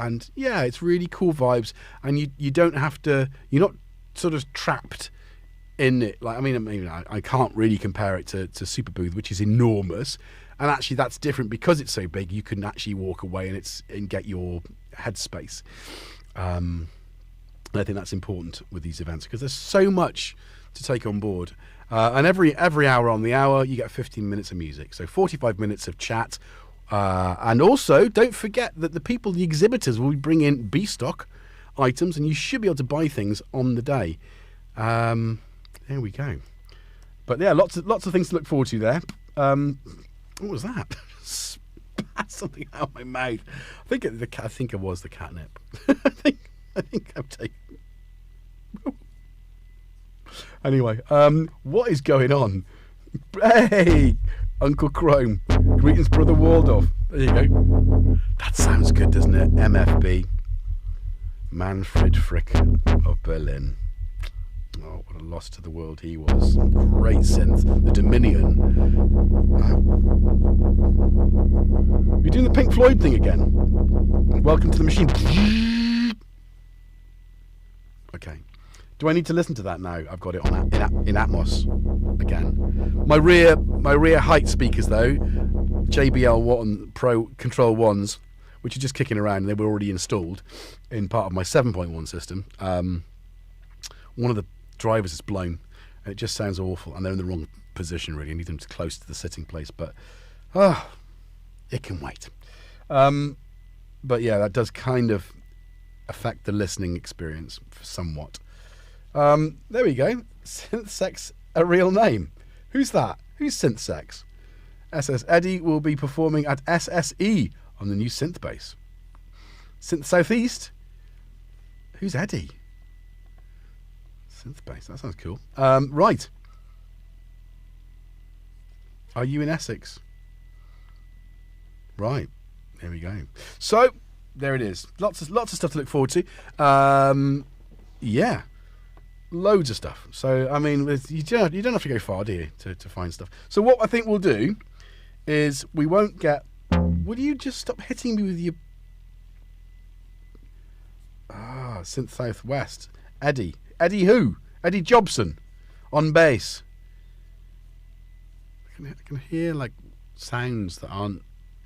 And yeah, it's really cool vibes, and you don't have to. You're not sort of trapped in it. Like I can't really compare it to Super Booth, which is enormous, and actually that's different because it's so big. You can actually walk away and get your headspace. And I think that's important with these events because there's so much to take on board. And every hour on the hour, you get 15 minutes of music, so 45 minutes of chat. And also, don't forget that the exhibitors will bring in B-stock items, and you should be able to buy things on the day. There we go. But yeah, lots of things to look forward to there. What was that? Spat something out of my mouth. I think it was the catnip. I think I've taken. Anyway, what is going on? Hey, Uncle Chrome. Greetings, Brother Waldorf. There you go. That sounds good, doesn't it? MFB. Manfred Frick of Berlin. Oh, what a loss to the world he was. Great synth. The Dominion. You're doing the Pink Floyd thing again. Welcome to the machine. Okay. Do I need to listen to that now? I've got it on in Atmos again. My rear height speakers though, JBL Pro Control 1s, which are just kicking around, and they were already installed in part of my 7.1 system. One of the drivers is blown, and it just sounds awful, and they're in the wrong position really. I need them close to the sitting place, but it can wait. But yeah, that does kind of affect the listening experience somewhat. There we go. Synthsex, a real name. Who's that? Who's Synthsex? SS Eddie will be performing at SSE on the new synth bass. Synth Southeast. Who's Eddie? Synth bass. That sounds cool. Right. Are you in Essex? Right. There we go. So there it is. Lots of stuff to look forward to. Yeah. Loads of stuff. So I mean, you don't have to go far, do you, to find stuff. So what I think we'll do is we won't get. Would you just stop hitting me with your Synth Southwest? Eddie who? Eddie Jobson on bass. I can hear like sounds that aren't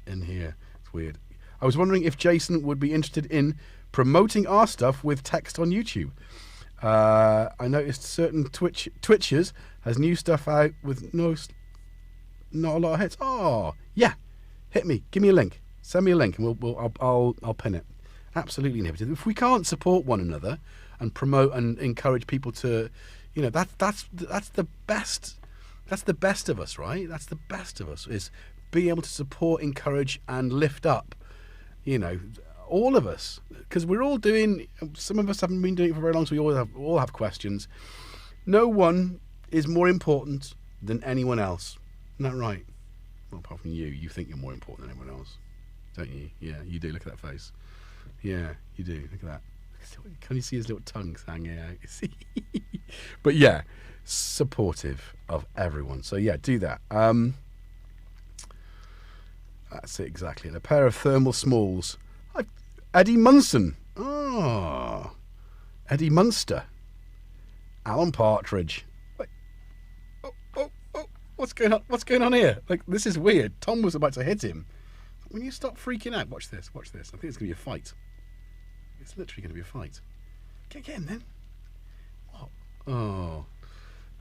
in here. It's weird. I was wondering if Jason would be interested in promoting our stuff with text on YouTube. I noticed certain Twitchers has new stuff out with not a lot of hits. Oh, yeah. Hit me. Give me a link. Send me a link, and I'll pin it. Absolutely inhibited. If we can't support one another and promote and encourage people to, that's the best. That's the best of us, right? That's the best of us, is being able to support, encourage, and lift up. All of us, because we're all doing. Some of us haven't been doing it for very long, so we all have questions. No one is more important than anyone else. Isn't that right? Well, apart from you, you think you're more important than anyone else, don't you? Yeah, you do. Look at that face. Yeah, you do. Look at that. Look Can you see his little tongue hanging out? But yeah, supportive of everyone. So yeah, do that. That's it exactly. And a pair of thermal smalls. Eddie Munson. Oh, Eddie Munster. Alan Partridge. Wait. Oh, what's going on? What's going on here? Like, this is weird. Tom was about to hit him. When you stop freaking out, watch this. Watch this. I think it's going to be a fight. It's literally going to be a fight. Get him then. What? Oh,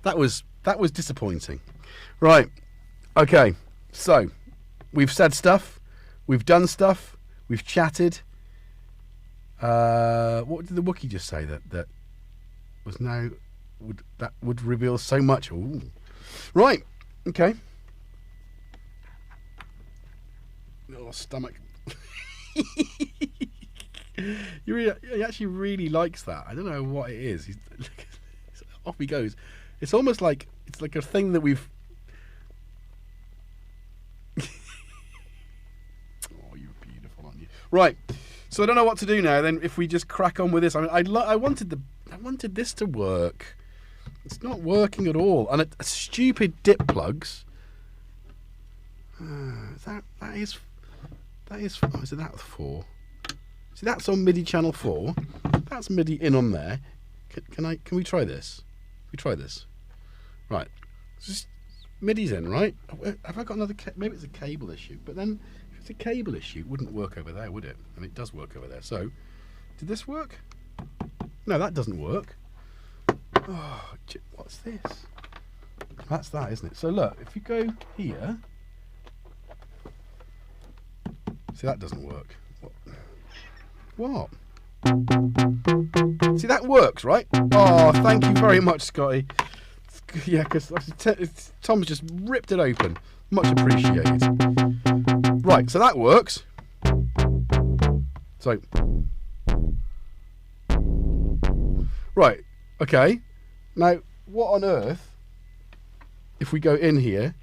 that was disappointing. Right. Okay. So we've said stuff. We've done stuff. We've chatted. What did the Wookiee just say that was now would reveal so much? Ooh. Right. Okay. Oh, stomach. He actually really likes that. I don't know what it is. Off he goes. It's almost like it's like a thing that we've. Oh, you're beautiful, aren't you? Right. So I don't know what to do now. Then, if we just crack on with this, I mean, I wanted this to work. It's not working at all, and a stupid dip plugs. That is. Oh, is it that 4? See, that's on MIDI channel 4. That's MIDI in on there. Can we try this? We try this. Right. Just MIDI's in, right? Have I got another? Maybe it's a cable issue. But then, if it's a cable issue, it wouldn't work over there, would it? And it does work over there. So, did this work? No, that doesn't work. Oh, what's this? That's that, isn't it? So look, if you go here, see, that doesn't work. What? See, that works, right? Oh, thank you very much, Scotty. Yeah, because Tom's just ripped it open. Much appreciated. Right, so that works. So, right, okay. Now, what on earth, if we go in here,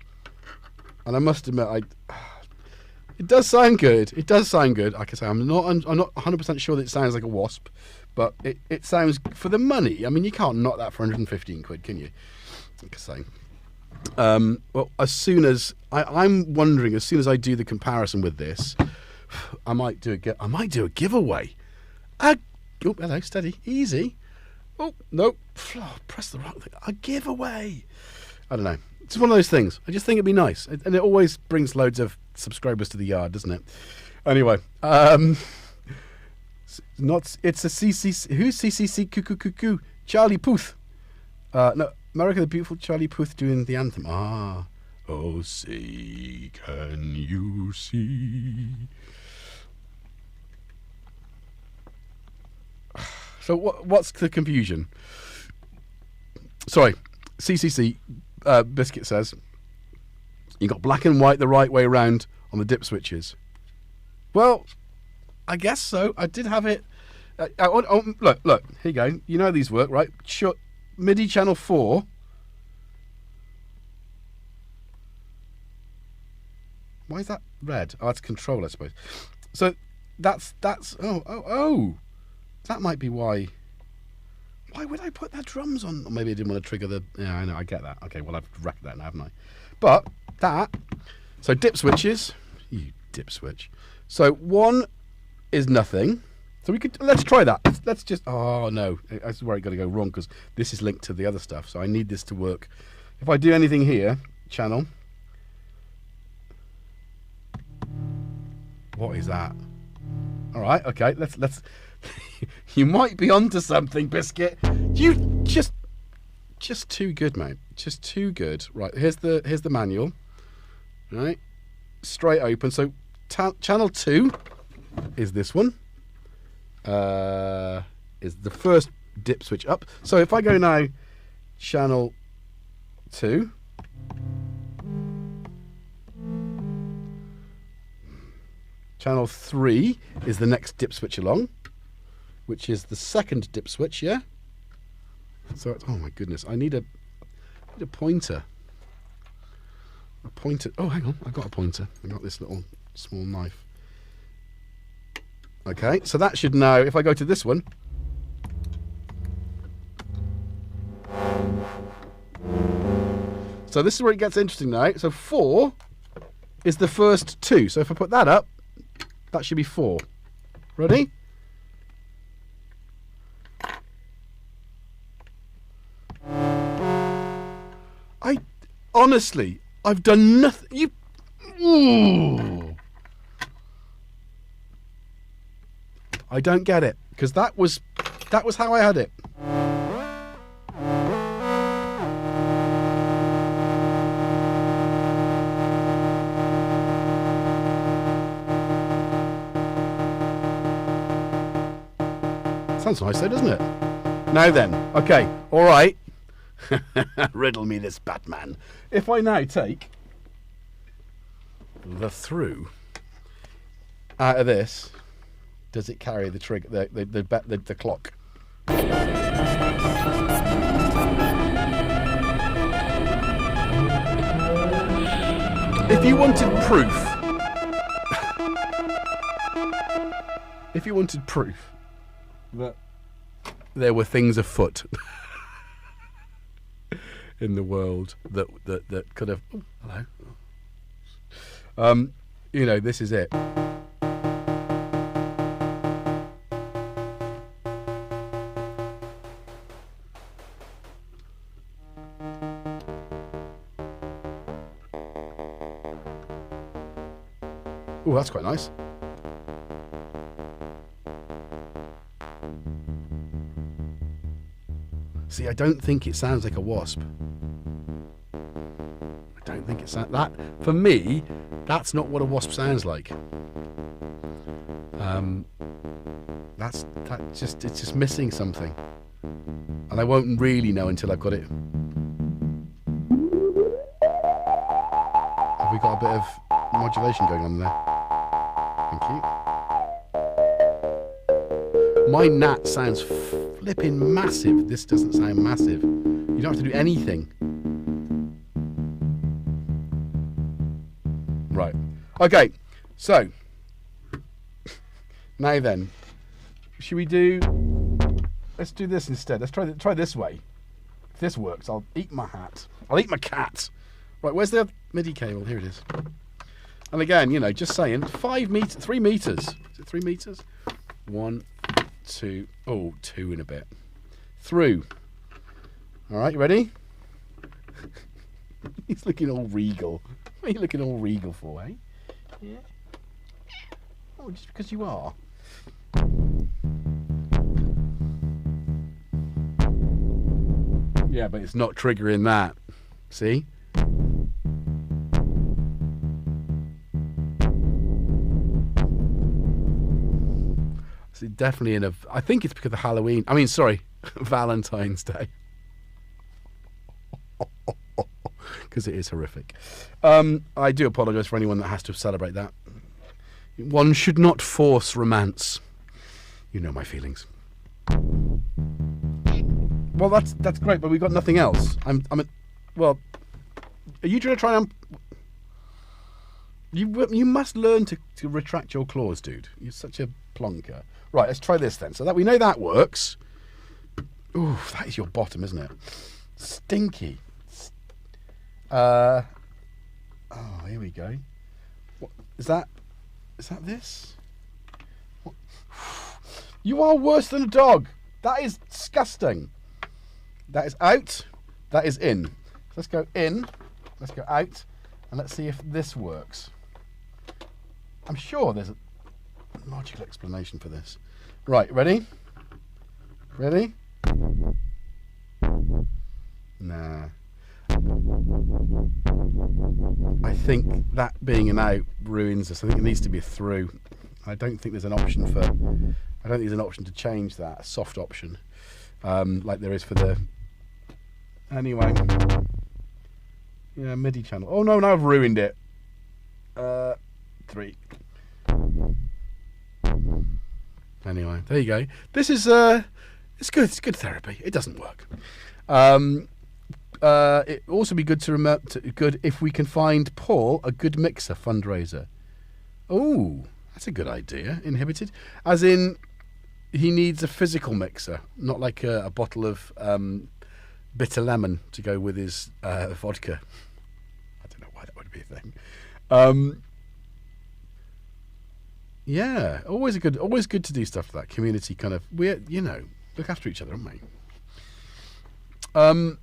and I must admit, it does sound good. It does sound good. Like I say, I'm not 100% sure that it sounds like a wasp, but it sounds, for the money, I mean, you can't knock that for 115 quid, can you? Like I say. Well, as soon as I'm wondering, as soon as I do the comparison with this, I might do a giveaway. Oh, hello, steady, easy. Oh no, press the wrong thing. A giveaway. I don't know. It's one of those things. I just think it'd be nice, and it always brings loads of subscribers to the yard, doesn't it? Anyway, it's a CCC. Who's CCC? Cuckoo. Charlie Puth. No, America the Beautiful. Charlie Puth doing the anthem. Ah, oh, say, can you see? So what's the confusion? Sorry, CCC. Biscuit says you got black and white the right way around on the dip switches. Well, I guess so. I did have it. Look, here you go. You know these work, right? Sure. MIDI channel 4. Why is that red? Oh, it's control, I suppose. So that's oh. That might be why. Why would I put that drums on? Or maybe I didn't want to trigger the... Yeah, I know, I get that. Okay, well, I've wrecked that now, haven't I? But that... So dip switches. You dip switch. So one is nothing. So we could... Let's try that. Let's just... Oh, no. That's where it's going to go wrong, because this is linked to the other stuff. So I need this to work. If I do anything here, channel... What is that? All right, okay. Let's... You might be onto something, Biscuit. You just too good, mate. Just too good. Right, here's the manual. Right, straight open. So channel 2 is this one. Is the first dip switch up. So if I go now, channel 2. Channel 3 is the next dip switch along, which is the second dip switch, yeah? So, oh my goodness, I need a pointer. A pointer. Oh, hang on, I got a pointer. I got this little small knife. Okay, so that should now, if I go to this one, So this is where it gets interesting now. So 4 is the first 2. So if I put that up, that should be 4. Ready? Honestly, I've done nothing. Ooh. I don't get it, because that was how I had it. Sounds nice though, doesn't it? Now then, okay, all right. Riddle me this, Batman. If I now take the through out of this, does it carry the trigger, the clock? If you wanted proof that there were things afoot in the world that could have. Oh, hello. You know, this is it. Oh, that's quite nice. See, I don't think it sounds like a wasp. I don't think it sounds that. For me, that's not what a wasp sounds like. It's just missing something, and I won't really know until I've got it. Have we got a bit of modulation going on there? Thank you. My nat sounds flipping massive. This doesn't sound massive. You don't have to do anything. Right. Okay. So now then, should we do? Let's do this instead. Let's try this way. If this works, I'll eat my hat. I'll eat my cat. Right. Where's the MIDI cable? Here it is. And again, you know, just saying, 3 meters. Is it 3 meters? 1, 2. Oh, 2 in a bit. Through. All right, you ready? He's looking all regal. What are you looking all regal for, eh? Yeah. Oh, just because you are. Yeah, but it's not triggering that. See? It's definitely in a. I think it's because of Halloween. I mean, sorry, Valentine's Day. Because it is horrific. I do apologise for anyone that has to celebrate that. One should not force romance. You know my feelings. Well, that's great, but we've got nothing else. Well, are you trying to try and? You must learn to retract your claws, dude. You're such a plonker. Right, let's try this then. So that we know that works. Ooh, that is your bottom, isn't it? Stinky. Oh, here we go. What is that? Is that this? What? You are worse than a dog. That is disgusting. That is out. That is in. Let's go in. Let's go out. And let's see if this works. I'm sure there's a logical explanation for this. Right, ready? Ready? Nah. I think that being an out ruins this. I think it needs to be a through. I don't think there's an option for. I don't think there's an option to change that. A soft option, like there is for the. Anyway. Yeah, MIDI channel. Oh no, now I've ruined it. 3. Anyway, there you go. This is it's good. It's good therapy. It doesn't work. It also be good to remember. Good if we can find Paul a good mixer fundraiser. Oh, that's a good idea. Inhibited, as in he needs a physical mixer, not like a bottle of bitter lemon to go with his vodka. I don't know why that would be a thing. Yeah, always good to do stuff like that. Community kind of, look after each other, aren't we?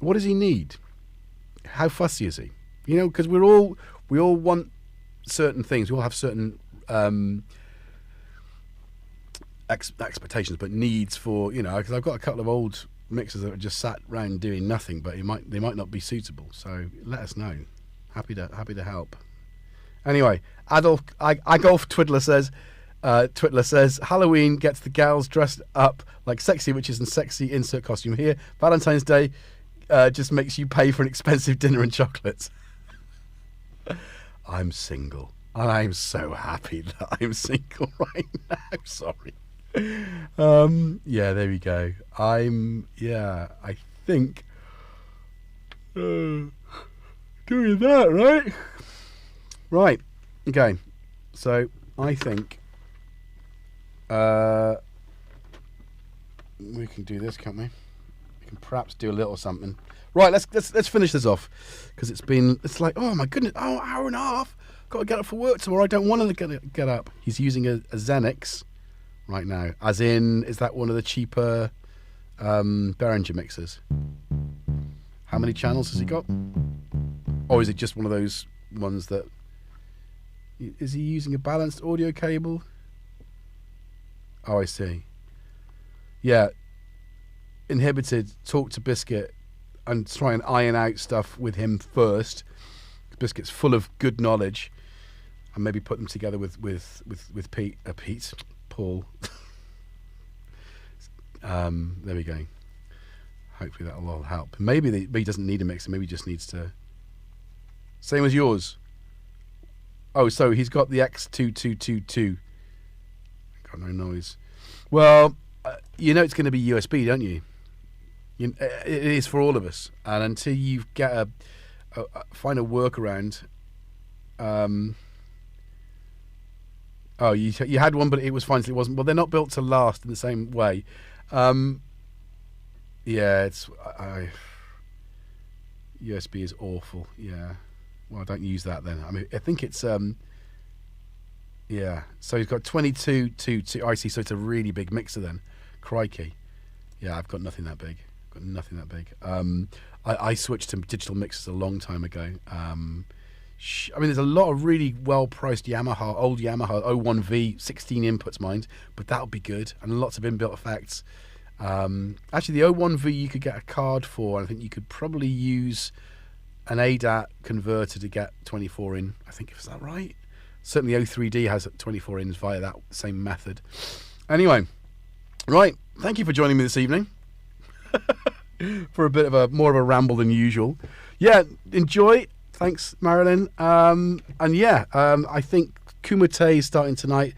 What does he need? How fussy is he? Because we all want certain things. We all have certain expectations, but needs for, because I've got a couple of old mixers that are just sat around doing nothing, but they might not be suitable. So let us know. Happy to help. Anyway, Adolf Twiddler says, Halloween gets the gals dressed up like sexy witches and sexy insert costume here. Valentine's Day just makes you pay for an expensive dinner and chocolates. I'm single, and I'm so happy that I'm single right now. Sorry. Yeah, there we go. I think doing that, right? Right, okay. So I think we can do this, can't we? We can perhaps do a little something. Right, let's finish this off, because it's like, oh my goodness, hour and a half. Got to get up for work tomorrow. I don't want to get up. He's using a Xenix right now, as in, is that one of the cheaper Behringer mixers? How many channels has he got? Or is it just one of those ones that... Is he using a balanced audio cable? Oh, I see. Yeah. Inhibited, talk to Biscuit and try and iron out stuff with him first. Biscuit's full of good knowledge, and maybe put them together with Paul. There we go. Hopefully that'll all help. Maybe he doesn't need a mixer. Maybe he just needs to... Same as yours. Oh, so he's got the X2222. Got no noise. Well, it's going to be USB, don't you? It is for all of us. And until you get find a workaround. You had one, but it was fine. So it wasn't. Well, they're not built to last in the same way. Yeah, USB is awful. Yeah. Well, don't use that then. I mean, I think it's yeah. So he's got 2222. I see. So it's a really big mixer then. Crikey. Yeah, I've got nothing that big. I switched to digital mixers a long time ago. I mean, there's a lot of really well-priced old Yamaha 01V, 16 inputs, mind, but that'll be good, and lots of inbuilt effects. Actually, the 01V you could get a card for, and I think you could probably use an ADAT converter to get 24 in. I think, is that right? Certainly, 03D has 24 ins via that same method. Anyway, right. Thank you for joining me this evening for a bit of more of a ramble than usual. Yeah, enjoy. Thanks, Marilyn. And yeah, I think Kumite is starting tonight,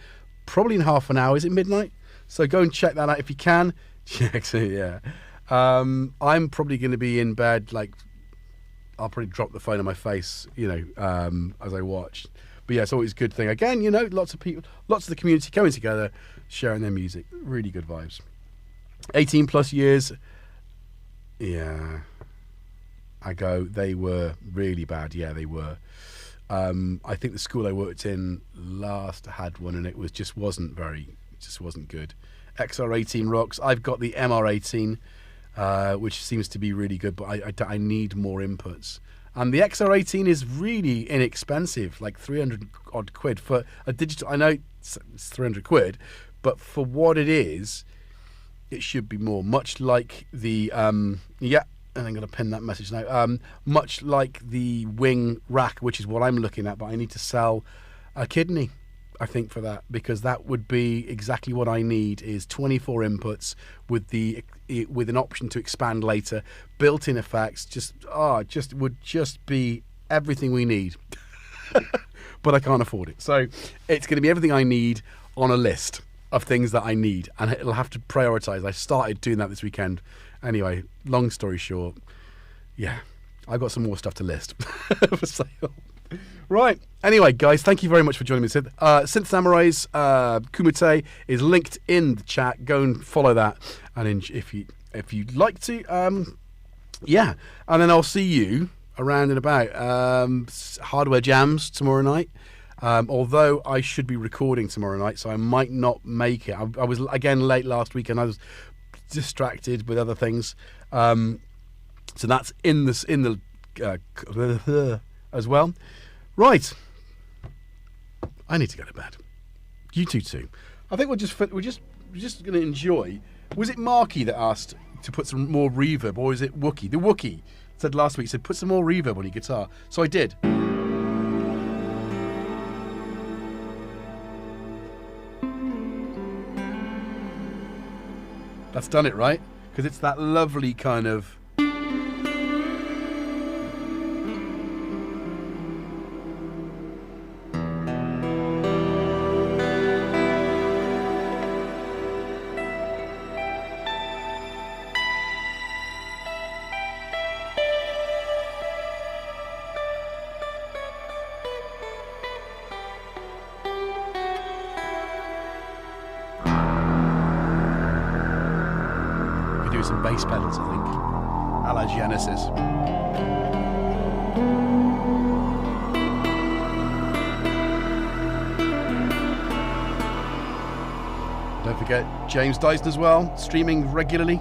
probably in half an hour. Is it midnight? So go and check that out if you can. Yeah. I'm probably going to be in bed, I'll probably drop the phone on my face, as I watch. But yeah, it's always a good thing. Again, lots of people, lots of the community coming together, sharing their music. Really good vibes. 18 plus years. Yeah. They were really bad. Yeah, they were. I think the school I worked in last had one, and it wasn't good. XR18 rocks. I've got the MR18, which seems to be really good, but I need more inputs. And the XR18 is really inexpensive, like 300 odd quid for a digital. I know it's 300 quid, but for what it is, it should be more. Much like the yeah. And I'm going to pin that message now. Much like the Wing rack, which is what I'm looking at, but I need to sell a kidney, I think, for that, because that would be exactly what I need, is 24 inputs with an option to expand later, built-in effects, would just be everything we need. But I can't afford it. So it's going to be everything I need on a list of things that I need, and it'll have to prioritize. I started doing that this weekend. Anyway, long story short, yeah, I've got some more stuff to list for sale. Right. Anyway, guys, thank you very much for joining me. Synth Samurai's Kumite is linked in the chat. Go and follow that. And if you if you'd like to. Yeah, and then I'll see you around and about Hardware Jams tomorrow night. Although I should be recording tomorrow night, so I might not make it. I was again late last week, and I was distracted with other things. So that's in the as well. Right, I need to go to bed. You two too. I think we're just going to enjoy. Was it Marky that asked to put some more reverb, or is it Wookie? The Wookie said last week, said put some more reverb on your guitar. So I did. That's done it, right? Because it's that lovely kind of... some bass pedals, I think, a la Genesis. Don't forget James Dyson as well, streaming regularly.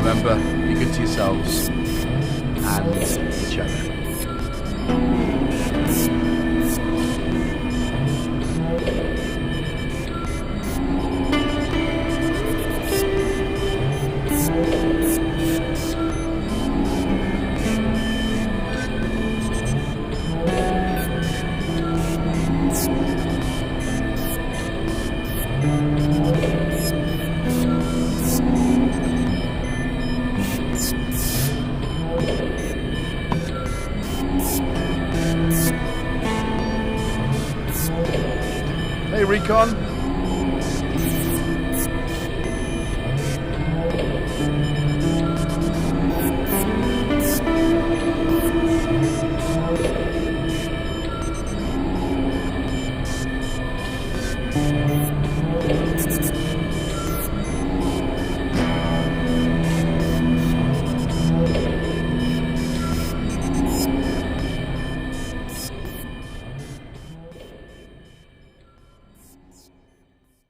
Remember, be good to yourselves and each other. Hey, Recon.